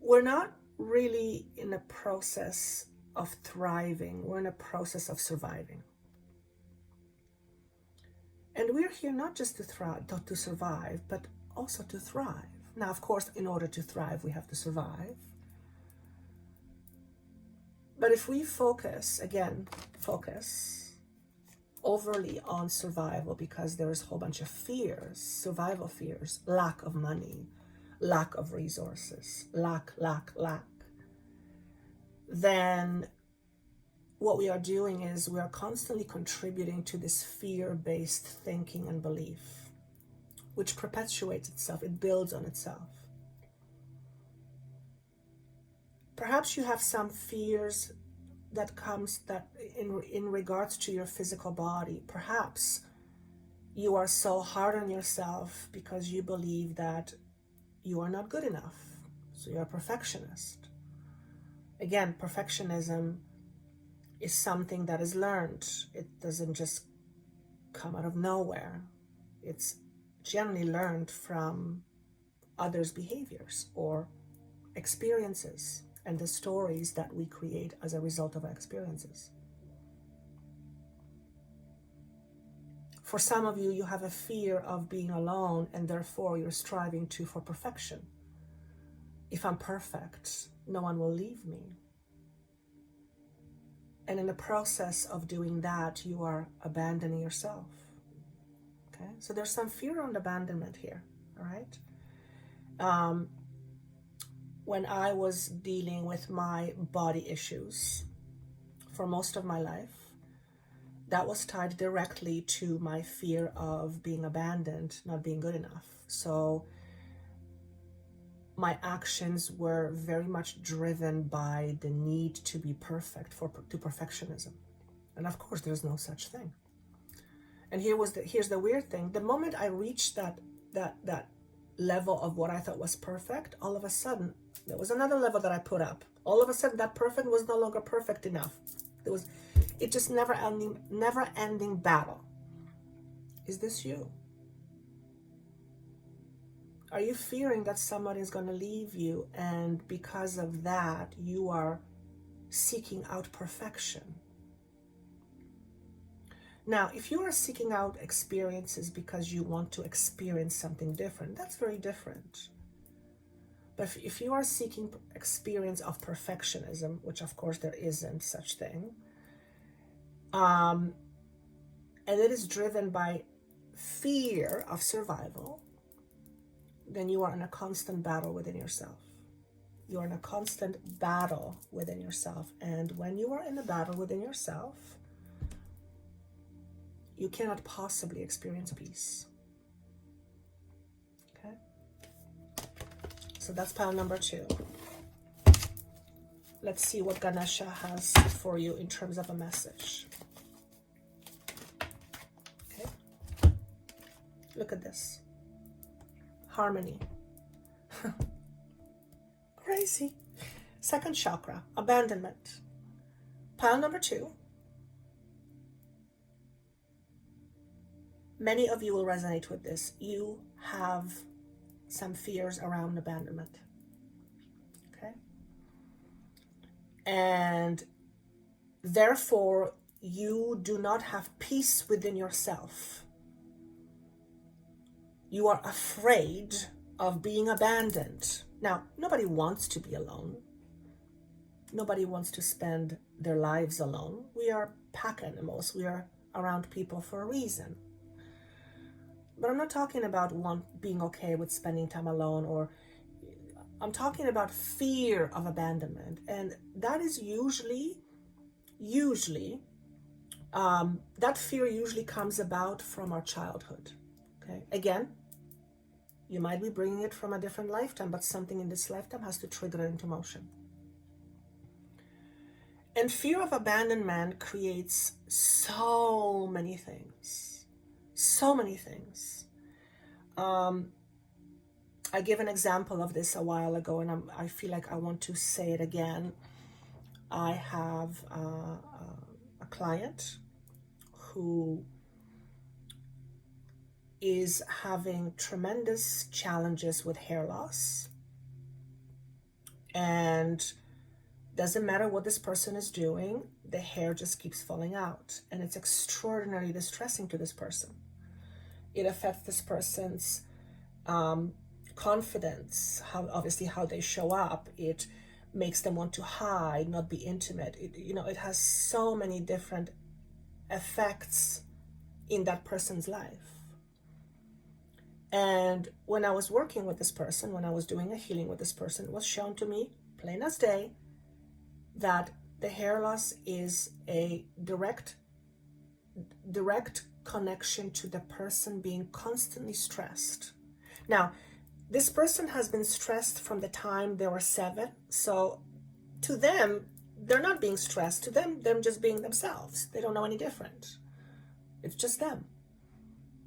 we're not really in a process of thriving. We're in a process of surviving. And we're here not just to survive, but also to thrive. Now, of course, in order to thrive, we have to survive. But if we focus overly on survival, because there is a whole bunch of fears, survival fears, lack of money, lack of resources, lack, then what we are doing is we are constantly contributing to this fear-based thinking and belief, which perpetuates itself, it builds on itself. Perhaps you have some fears that comes that in regards to your physical body. Perhaps you are so hard on yourself because you believe that you are not good enough. So you're a perfectionist. Again, perfectionism is something that is learned. It doesn't just come out of nowhere. It's generally learned from others' behaviors or experiences and the stories that we create as a result of our experiences. For some of you, you have a fear of being alone, and therefore you're striving for perfection. If I'm perfect, no one will leave me. And in the process of doing that, you are abandoning yourself. Okay, so there's some fear around abandonment here, all right? When I was dealing with my body issues for most of my life, that was tied directly to my fear of being abandoned, not being good enough. So my actions were very much driven by the need to be perfect, to perfectionism. And of course, there's no such thing. And here's the weird thing. The moment I reached that level of what I thought was perfect, all of a sudden, there was another level that I put up. All of a sudden, that perfect was no longer perfect enough. It just never ending battle. Is this you? Are you fearing that somebody is going to leave you, and because of that, you are seeking out perfection? Now, if you are seeking out experiences because you want to experience something different, that's very different. But if you are seeking experience of perfectionism, which of course there isn't such thing, and it is driven by fear of survival, then you are in a constant battle within yourself. You are in a constant battle within yourself. And when you are in a battle within yourself, you cannot possibly experience peace. Okay? So that's pile number 2. Let's see what Ganesha has for you in terms of a message. Okay? Look at this. Harmony. Crazy. Second chakra, abandonment. Pile number 2. Many of you will resonate with this. You have some fears around abandonment. Okay? And therefore, you do not have peace within yourself. You are afraid of being abandoned. Now, nobody wants to be alone. Nobody wants to spend their lives alone. We are pack animals. We are around people for a reason. But I'm not talking about being okay with spending time alone, or I'm talking about fear of abandonment. And that is usually, that fear usually comes about from our childhood. Okay. Again, you might be bringing it from a different lifetime, but something in this lifetime has to trigger it into motion. And fear of abandonment creates so many things. So many things. I gave an example of this a while ago, and I feel like I want to say it again. I have a client who is having tremendous challenges with hair loss, and doesn't matter what this person is doing, the hair just keeps falling out, and it's extraordinarily distressing to this person. It affects this person's confidence, how they show up. It makes them want to hide, not be intimate. It has so many different effects in that person's life. And when I was working with this person, when I was doing a healing with this person, it was shown to me, plain as day, that The hair loss is a direct connection to the person being constantly stressed. Now, this person has been stressed from the time they were 7. So to them, they're not being stressed. To them, they're just being themselves. They don't know any different. It's just them.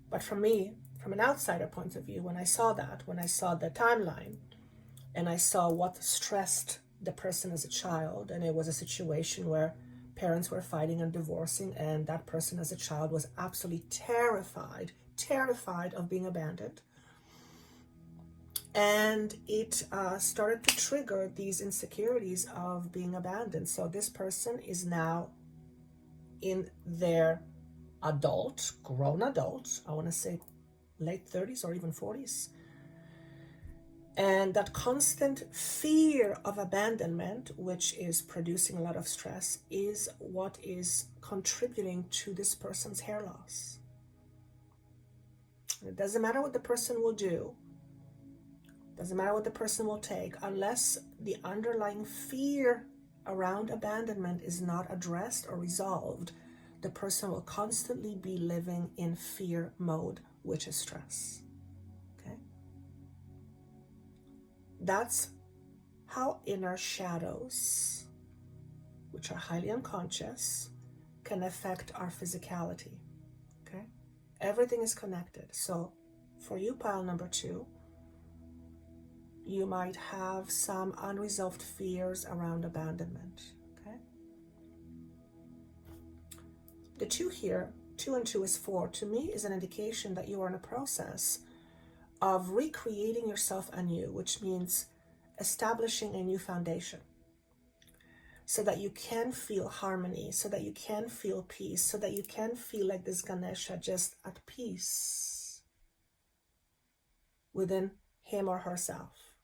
But for me, from an outsider point of view, when I saw that, when I saw the timeline, and I saw what stressed the person as a child, and it was a situation where parents were fighting and divorcing, and that person as a child was absolutely terrified of being abandoned. And it started to trigger these insecurities of being abandoned. So this person is now in their grown adult, I want to say late 30s or even 40s. And that constant fear of abandonment, which is producing a lot of stress, is what is contributing to this person's hair loss. And it doesn't matter what the person will do, doesn't matter what the person will take, unless the underlying fear around abandonment is not addressed or resolved, the person will constantly be living in fear mode, which is stress. Okay? That's how inner shadows, which are highly unconscious, can affect our physicality. Okay? Everything is connected. So for you, pile number 2, you might have some unresolved fears around abandonment. Okay? The 2 here, 2 and 2 is 4, to me is an indication that you are in a process of recreating yourself anew, which means establishing a new foundation so that you can feel harmony, so that you can feel peace, so that you can feel like this Ganesha, just at peace within him or herself.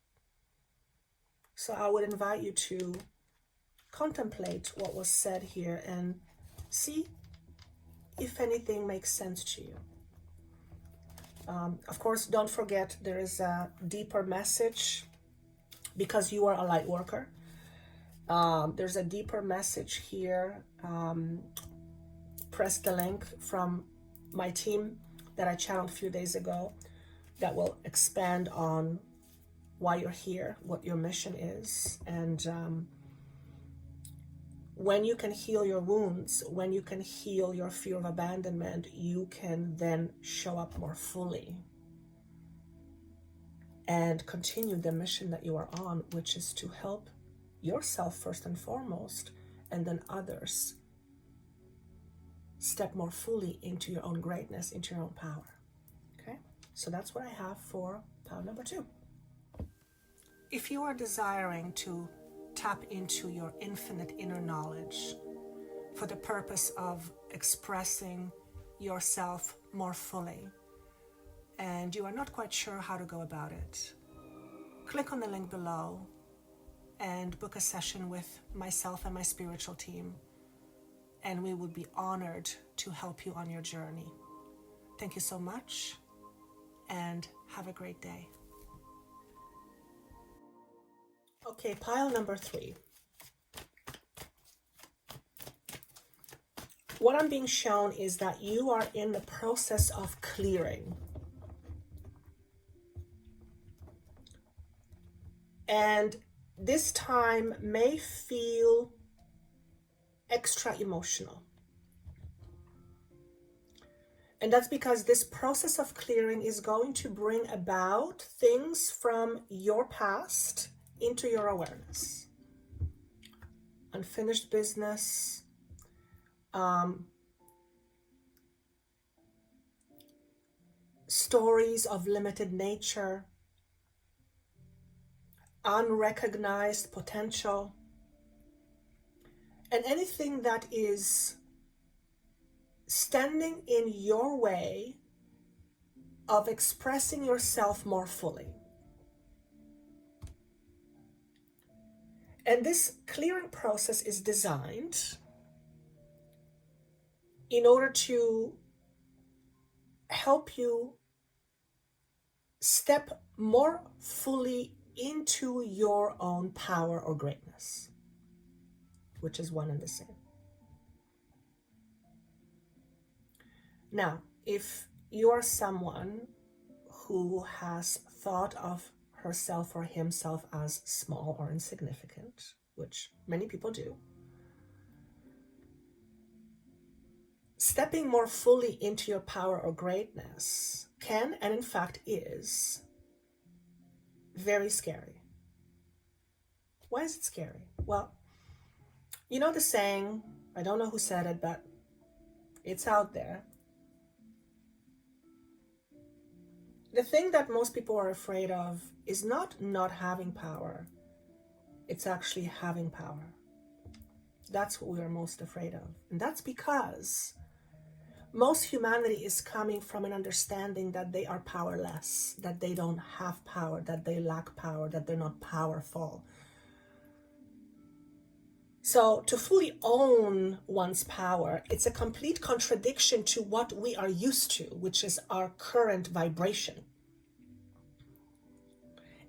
So I would invite you to contemplate what was said here and see if anything makes sense to you. Of course, don't forget there is a deeper message because you are a light worker. There's a deeper message here. Press the link from my team that I channeled a few days ago that will expand on why you're here, what your mission is, and when you can heal your wounds, when you can heal your fear of abandonment, you can then show up more fully and continue the mission that you are on, which is to help yourself first and foremost, and then others step more fully into your own greatness, into your own power. Okay, so that's what I have for pile number 2. If you are desiring to tap into your infinite inner knowledge for the purpose of expressing yourself more fully, and you are not quite sure how to go about it, click on the link below and book a session with myself and my spiritual team, and we would be honored to help you on your journey. Thank you so much, and have a great day. Okay, pile number 3. What I'm being shown is that you are in the process of clearing. And this time may feel extra emotional. And that's because this process of clearing is going to bring about things from your past into your awareness. Unfinished business, stories of limited nature, unrecognized potential, and anything that is standing in your way of expressing yourself more fully. And this clearing process is designed in order to help you step more fully into your own power or greatness, which is one and the same. Now, if you are someone who has thought of herself or himself as small or insignificant, which many people do, stepping more fully into your power or greatness can, and in fact is, very scary. Why is it scary? Well, you know the saying, I don't know who said it, but it's out there. The thing that most people are afraid of is not having power. It's actually having power. That's what we are most afraid of. And that's because most humanity is coming from an understanding that they are powerless, that they don't have power, that they lack power, that they're not powerful. So to fully own one's power, it's a complete contradiction to what we are used to, which is our current vibration.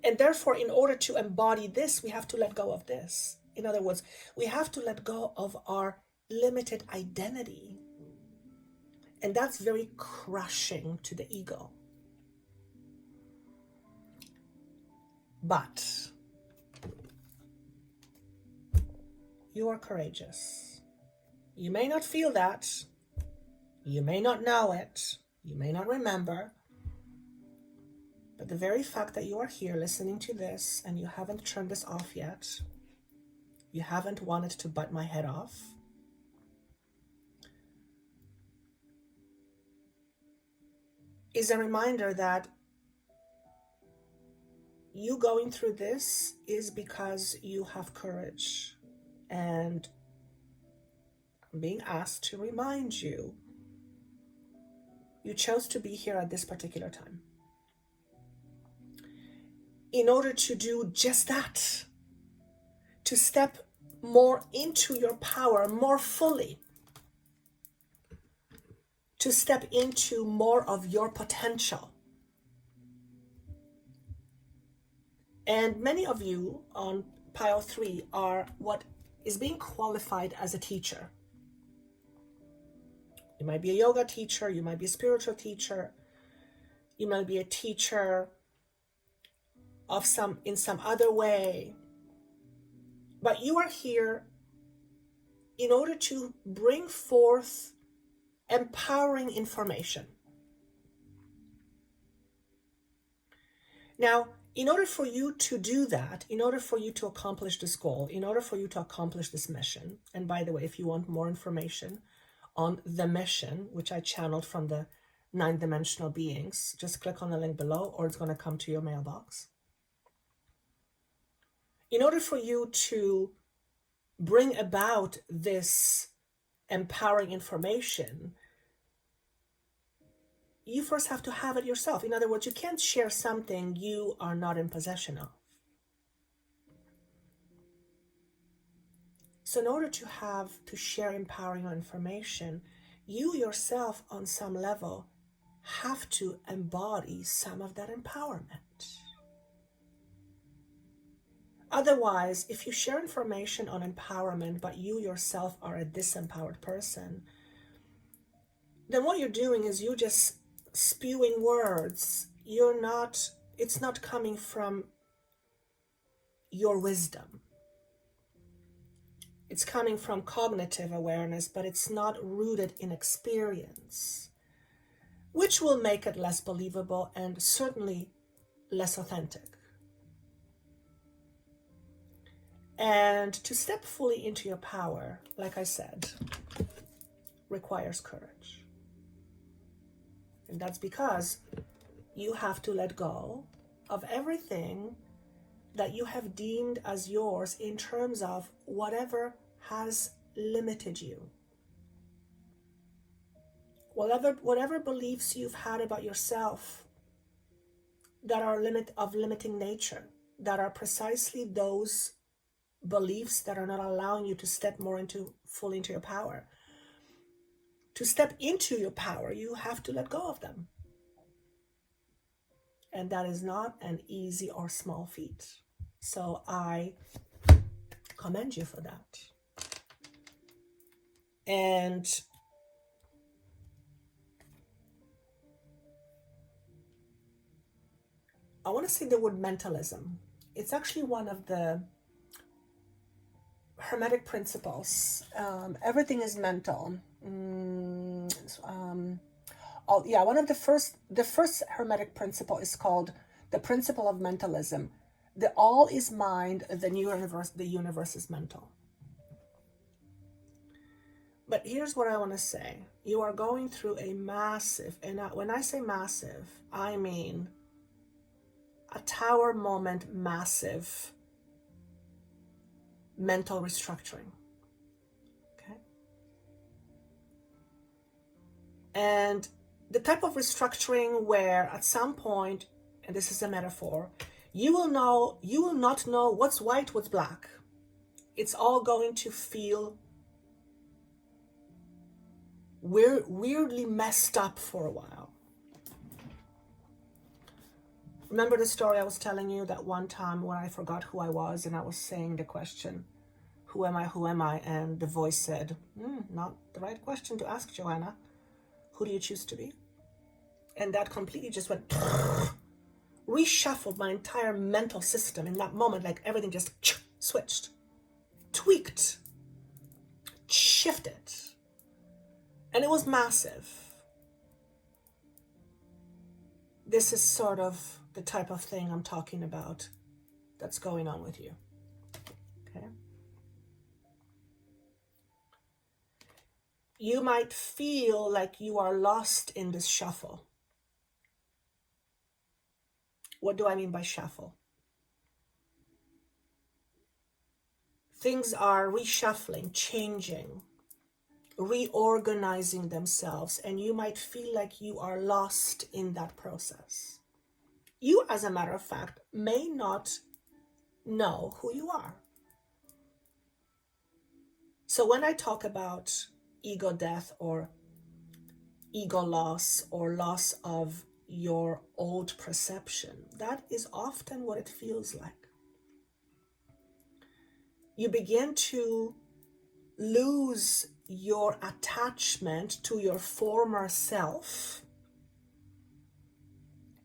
And therefore, in order to embody this, we have to let go of this. In other words, we have to let go of our limited identity. And that's very crushing to the ego. But you are courageous. You may not feel that. You may not know it. You may not remember. But the very fact that you are here listening to this and you haven't turned this off yet, you haven't wanted to bite my head off, is a reminder that you going through this is because you have courage. And I'm being asked to remind you, you chose to be here at this particular time in order to do just that, to step more into your power more fully, to step into more of your potential. And many of you on pile 3 are what is being qualified as a teacher. You might be a yoga teacher, you might be a spiritual teacher, you might be a teacher in some other way. But you are here in order to bring forth empowering information. Now, in order for you to do that, in order for you to accomplish this goal, in order for you to accomplish this mission, and by the way, if you want more information on the mission, which I channeled from the 9-dimensional beings, just click on the link below or it's going to come to your mailbox. In order for you to bring about this empowering information, you first have to have it yourself. In other words, you can't share something you are not in possession of. So in order to share empowering information, you yourself on some level have to embody some of that empowerment. Otherwise, if you share information on empowerment, but you yourself are a disempowered person, then what you're doing is you just spewing words. It's not coming from your wisdom. It's coming from cognitive awareness, but it's not rooted in experience, which will make it less believable and certainly less authentic. And to step fully into your power, like I said, requires courage. And that's because you have to let go of everything that you have deemed as yours in terms of whatever has limited you. Whatever beliefs you've had about yourself that are limiting nature, that are precisely those beliefs that are not allowing you to step more fully into your power. To step into your power, you have to let go of them. And that is not an easy or small feat. So I commend you for that. And I want to say the word mentalism. It's actually one of the Hermetic principles. Everything is mental. One of the first Hermetic principle is called the principle of mentalism. The all is mind, the universe is mental. But here's what I want to say. You are going through a massive, and when I say massive, I mean a tower moment massive mental restructuring. Okay? And the type of restructuring where at some point, and this is a metaphor, you will not know what's white, what's black. It's all going to feel weirdly messed up for a while. Remember the story I was telling you that one time when I forgot who I was and I was saying the question, who am I? And the voice said, not the right question to ask, Joanna. Who do you choose to be? And that completely just went, reshuffled my entire mental system in that moment, like everything just switched, tweaked, shifted. And it was massive. This is sort of the type of thing I'm talking about that's going on with you. Okay? You might feel like you are lost in this shuffle. What do I mean by shuffle? Things are reshuffling, changing, reorganizing themselves, and you might feel like you are lost in that process. You, as a matter of fact, may not know who you are. So when I talk about ego death or ego loss or loss of your old perception, that is often what it feels like. You begin to lose your attachment to your former self,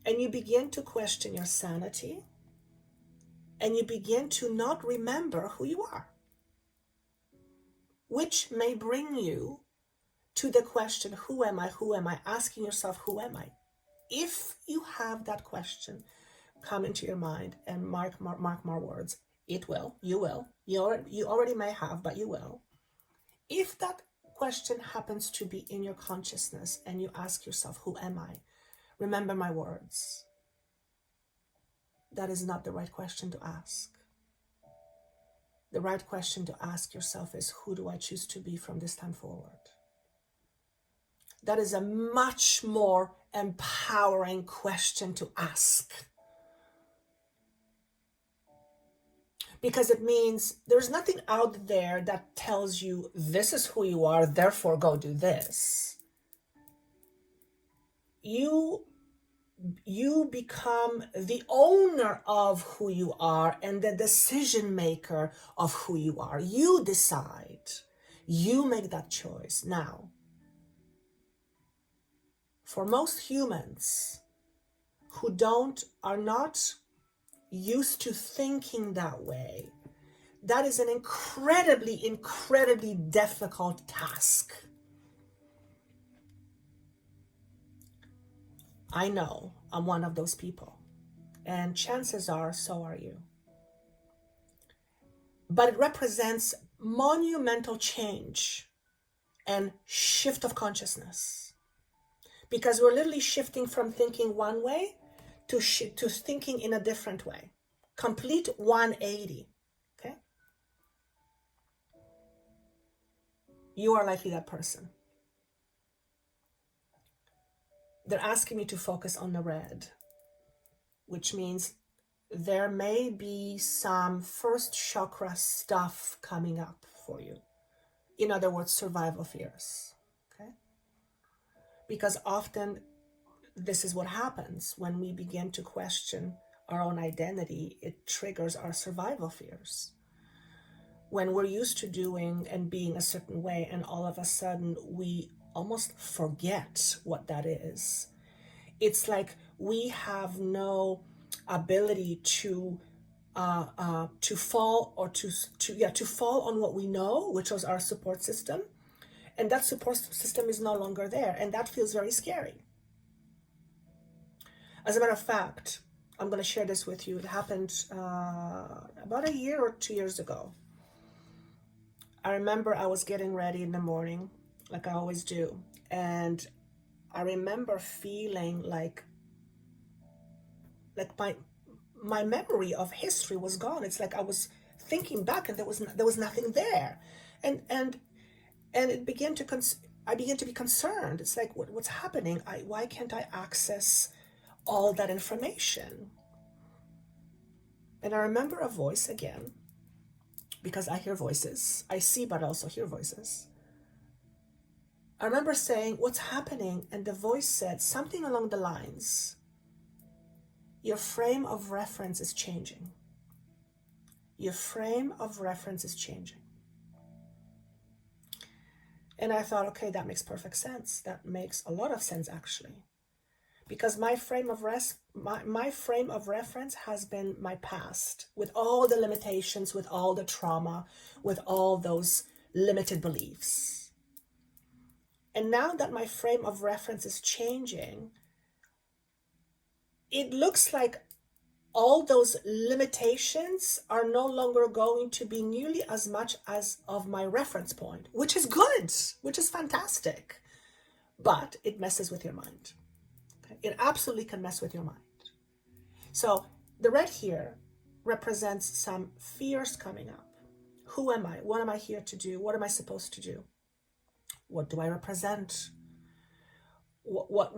and you begin to question your sanity, and you begin to not remember who you are, which may bring you to the question, who am I, asking yourself, who am I? If you have that question come into your mind, and mark my words, it will, you will, you already may have, but you will. If that question happens to be in your consciousness and you ask yourself, who am I? Remember my words. That is not the right question to ask. The right question to ask yourself is, who do I choose to be from this time forward? That is a much more empowering question to ask. Because it means there's nothing out there that tells you this is who you are, therefore go do this. You become the owner of who you are and the decision maker of who you are. You decide. You make that choice. Now, for most humans who are not used to thinking that way, that is an incredibly difficult task. I know I'm one of those people, and chances are so are you. But it represents monumental change and shift of consciousness, because we're literally shifting from thinking one way to thinking in a different way. Complete 180. Okay? You are likely that person. They're asking me to focus on the red, which means there may be some first chakra stuff coming up for you. In other words, survival fears. Okay? Because often this is what happens when we begin to question our own identity. It triggers our survival fears. when we're used to doing and being a certain way, and all of a sudden we almost forget what that is. It's like we have no ability to fall, or to fall on what we know, which was our support system, and that support system is no longer there, and that feels very scary. As a matter of fact, I'm going to share this with you. It happened about a year or 2 years ago. I remember I was getting ready in the morning, like I always do, and I remember feeling like my memory of history was gone. It's like I was thinking back, and there was nothing there, and it began to I began to be concerned. It's like, what's happening? Why can't I access all that information? And I remember a voice again, because I hear voices. I see, but I also hear voices. I remember saying, what's happening? And the voice said something along the lines, your frame of reference is changing. Your frame of reference is changing. And I thought, okay, that makes perfect sense. That makes a lot of sense, actually. Because my frame of reference has been my past, with all the limitations, with all the trauma, with all those limited beliefs. And now that my frame of reference is changing, it looks like all those limitations are no longer going to be nearly as much as of my reference point, which is good, which is fantastic. But it messes with your mind. Okay? It absolutely can mess with your mind. So the red here represents some fears coming up. Who am I? What am I here to do? What am I supposed to do? What do I represent? What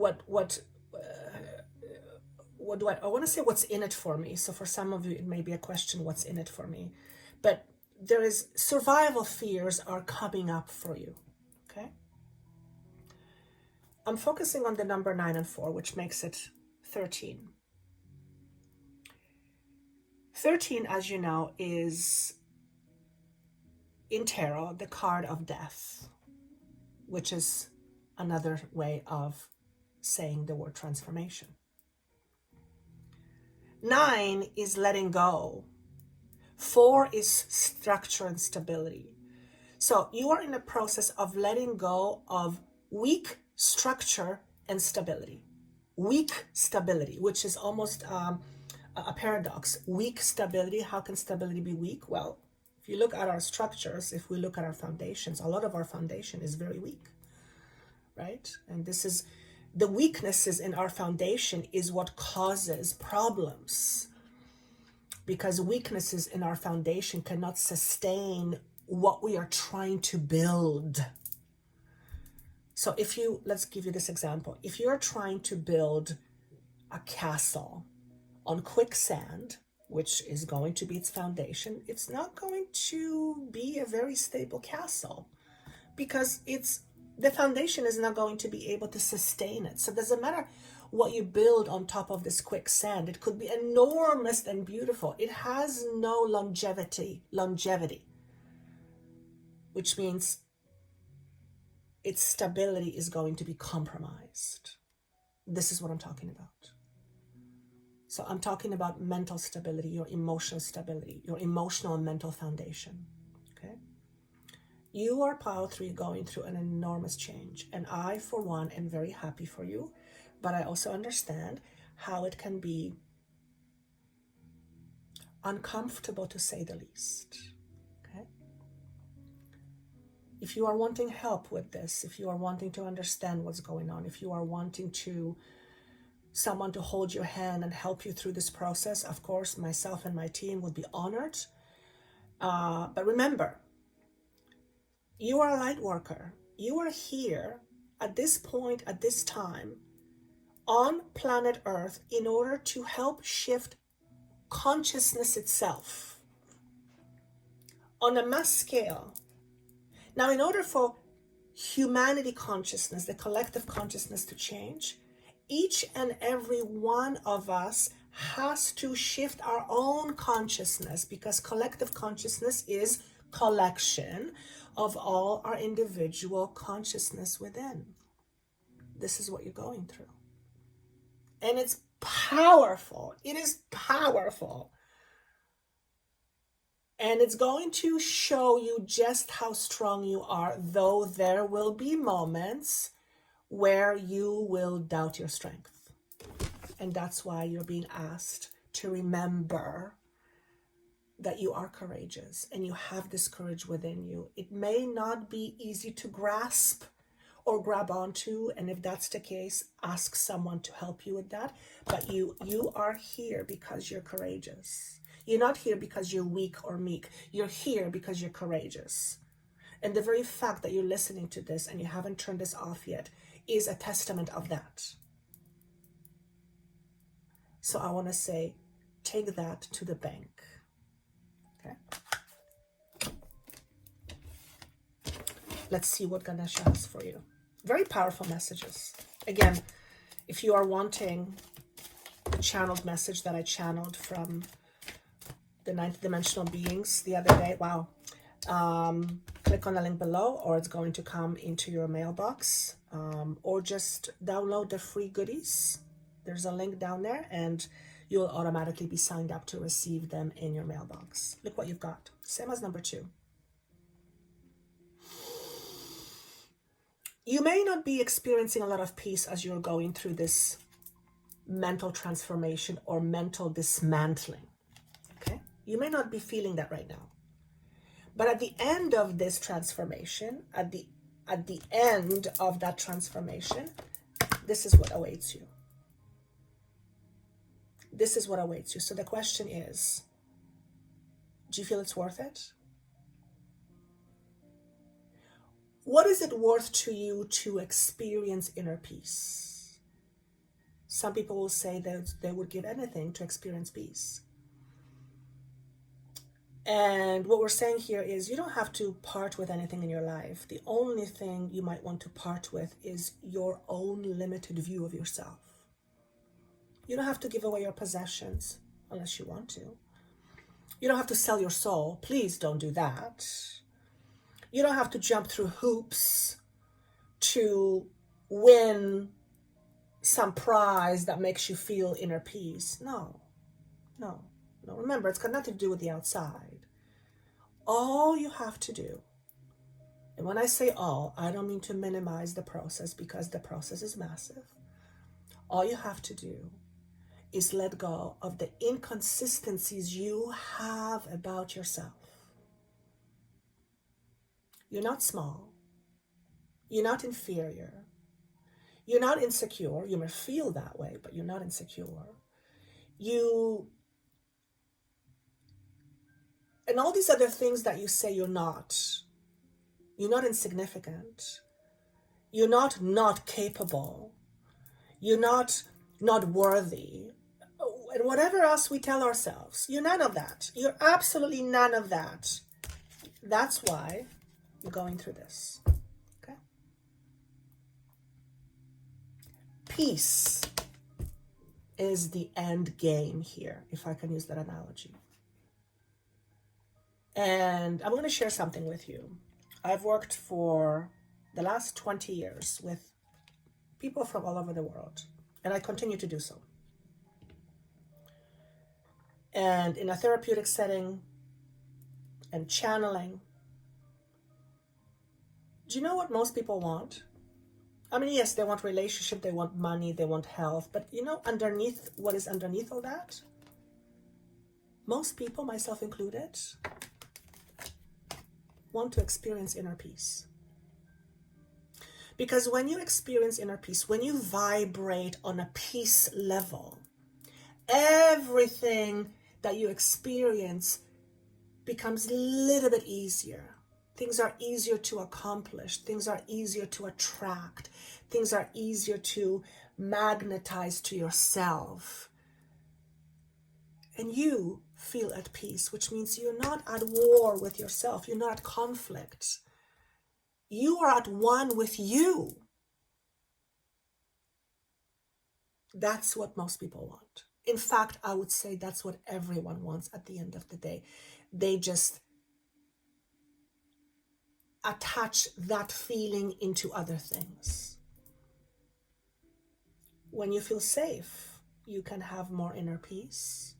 do I want to say, what's in it for me? So for some of you, it may be a question, what's in it for me? But there is survival fears are coming up for you, okay? I'm focusing on the number 9 and 4, which makes it 13. 13, as you know, is in tarot, the card of death, which is another way of saying the word transformation. 9 is letting go. 4 is structure and stability. So you are in the process of letting go of weak structure and stability. Weak stability, which is almost a paradox. Weak stability. How can stability be weak? Well, if you look at our structures, if we look at our foundations, a lot of our foundation is very weak, right? And this is the weaknesses in our foundation is what causes problems, because weaknesses in our foundation cannot sustain what we are trying to build. So let's give you this example. If you're trying to build a castle on quicksand, which is going to be its foundation, it's not going to be a very stable castle, because the foundation is not going to be able to sustain it. So it doesn't matter what you build on top of this quicksand. It could be enormous and beautiful. It has no longevity, which means its stability is going to be compromised. This is what I'm talking about. So I'm talking about mental stability, your emotional stability, your emotional and mental foundation. Okay? You are pile 3 going through an enormous change. And I, for one, am very happy for you. But I also understand how it can be uncomfortable, to say the least. Okay? If you are wanting help with this, if you are wanting to understand what's going on, if you are wanting someone to hold your hand and help you through this process, of course, myself and my team would be honored. But remember, you are a light worker. You are here at this point, at this time, on planet Earth in order to help shift consciousness itself on a mass scale. Now, in order for humanity consciousness, the collective consciousness to change, each and every one of us has to shift our own consciousness, because collective consciousness is collection of all our individual consciousness within. This is what you're going through. And it's powerful. It is powerful. And it's going to show you just how strong you are, though there will be moments where you will doubt your strength. And that's why you're being asked to remember that you are courageous and you have this courage within you. It may not be easy to grasp or grab onto, and if that's the case, ask someone to help you with that. But you are here because you're courageous. You're not here because you're weak or meek. You're here because you're courageous. And the very fact that you're listening to this and you haven't turned this off yet is a testament of that. So I want to say, take that to the bank. Okay. Let's see what Ganesha has for you. Very powerful messages. Again, if you are wanting the channeled message that I channeled from the ninth dimensional beings the other day, wow. Click on the link below, or it's going to come into your mailbox, or just download the free goodies. There's a link down there and you'll automatically be signed up to receive them in your mailbox. Look what you've got. Same as number 2. You may not be experiencing a lot of peace as you're going through this mental transformation or mental dismantling. Okay? You may not be feeling that right now. But at the end of this transformation, at the end of that transformation, this is what awaits you. This is what awaits you. So the question is, do you feel it's worth it? What is it worth to you to experience inner peace? Some people will say that they would give anything to experience peace. And what we're saying here is you don't have to part with anything in your life. The only thing you might want to part with is your own limited view of yourself. You don't have to give away your possessions unless you want to. You don't have to sell your soul. Please don't do that. You don't have to jump through hoops to win some prize that makes you feel inner peace. No. Remember, it's got nothing to do with the outside. All you have to do, and when I say all, I don't mean to minimize the process because the process is massive. All you have to do is let go of the inconsistencies you have about yourself. You're not small. You're not inferior. You're not insecure. You may feel that way, but you're not insecure. And all these other things that you say you're not insignificant. You're not capable. You're not worthy. And whatever else we tell ourselves, you're none of that. You're absolutely none of that. That's why you're going through this. Okay? Peace is the end game here, if I can use that analogy. And I'm going to share something with you. I've worked for the last 20 years with people from all over the world, and I continue to do so. And in a therapeutic setting and channeling, do you know what most people want? I mean, yes, they want relationship, they want money, they want health, but you know, underneath, what is underneath all that? Most people, myself included, want to experience inner peace. Because when you experience inner peace, when you vibrate on a peace level, everything that you experience becomes a little bit easier. Things are easier to accomplish. Things are easier to attract. Things are easier to magnetize to yourself. And you feel at peace, which means you're not at war with yourself. You're not at conflict. You are at one with you. That's what most people want. In fact, I would say that's what everyone wants at the end of the day. They just attach that feeling into other things. When you feel safe, you can have more inner peace.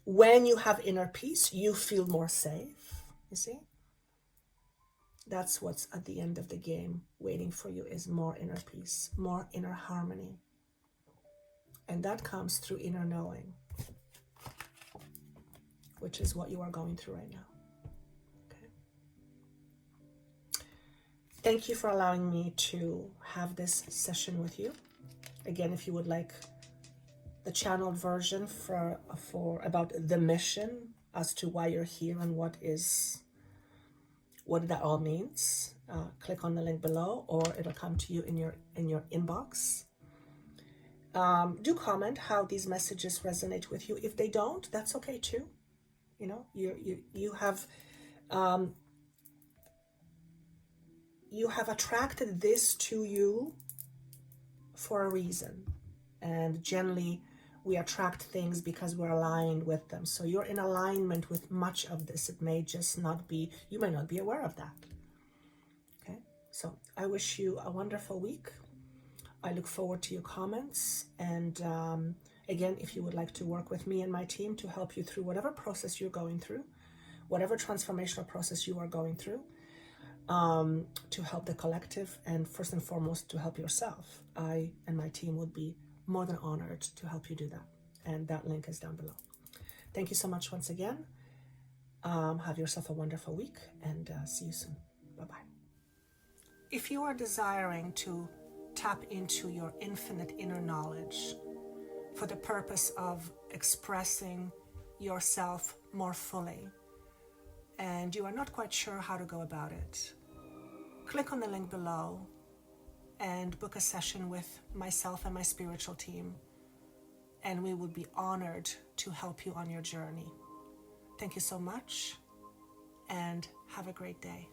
When you have inner peace, you feel more safe, you see? That's what's at the end of the game waiting for you, is more inner peace, more inner harmony. And that comes through inner knowing, which is what you are going through right now. Okay. Thank you for allowing me to have this session with you. Again, if you would like the channeled version for about the mission as to why you're here and what that all means, click on the link below, or it'll come to you in your inbox. Do comment how these messages resonate with you. If they don't, that's okay too. You know, you have attracted this to you for a reason, and generally we attract things because we're aligned with them. So you're in alignment with much of this. It may just not be, you may not be aware of that. Okay, so I wish you a wonderful week. I look forward to your comments. And again, if you would like to work with me and my team to help you through whatever process you're going through, whatever transformational process you are going through, to help the collective, and first and foremost to help yourself, I and my team would be more than honored to help you do that. And that link is down below. Thank you so much once again. Have yourself a wonderful week, and see you soon. Bye-bye. If you are desiring to tap into your infinite inner knowledge for the purpose of expressing yourself more fully, and you are not quite sure how to go about it, click on the link below and book a session with myself and my spiritual team, and we would be honored to help you on your journey. Thank you so much, and have a great day.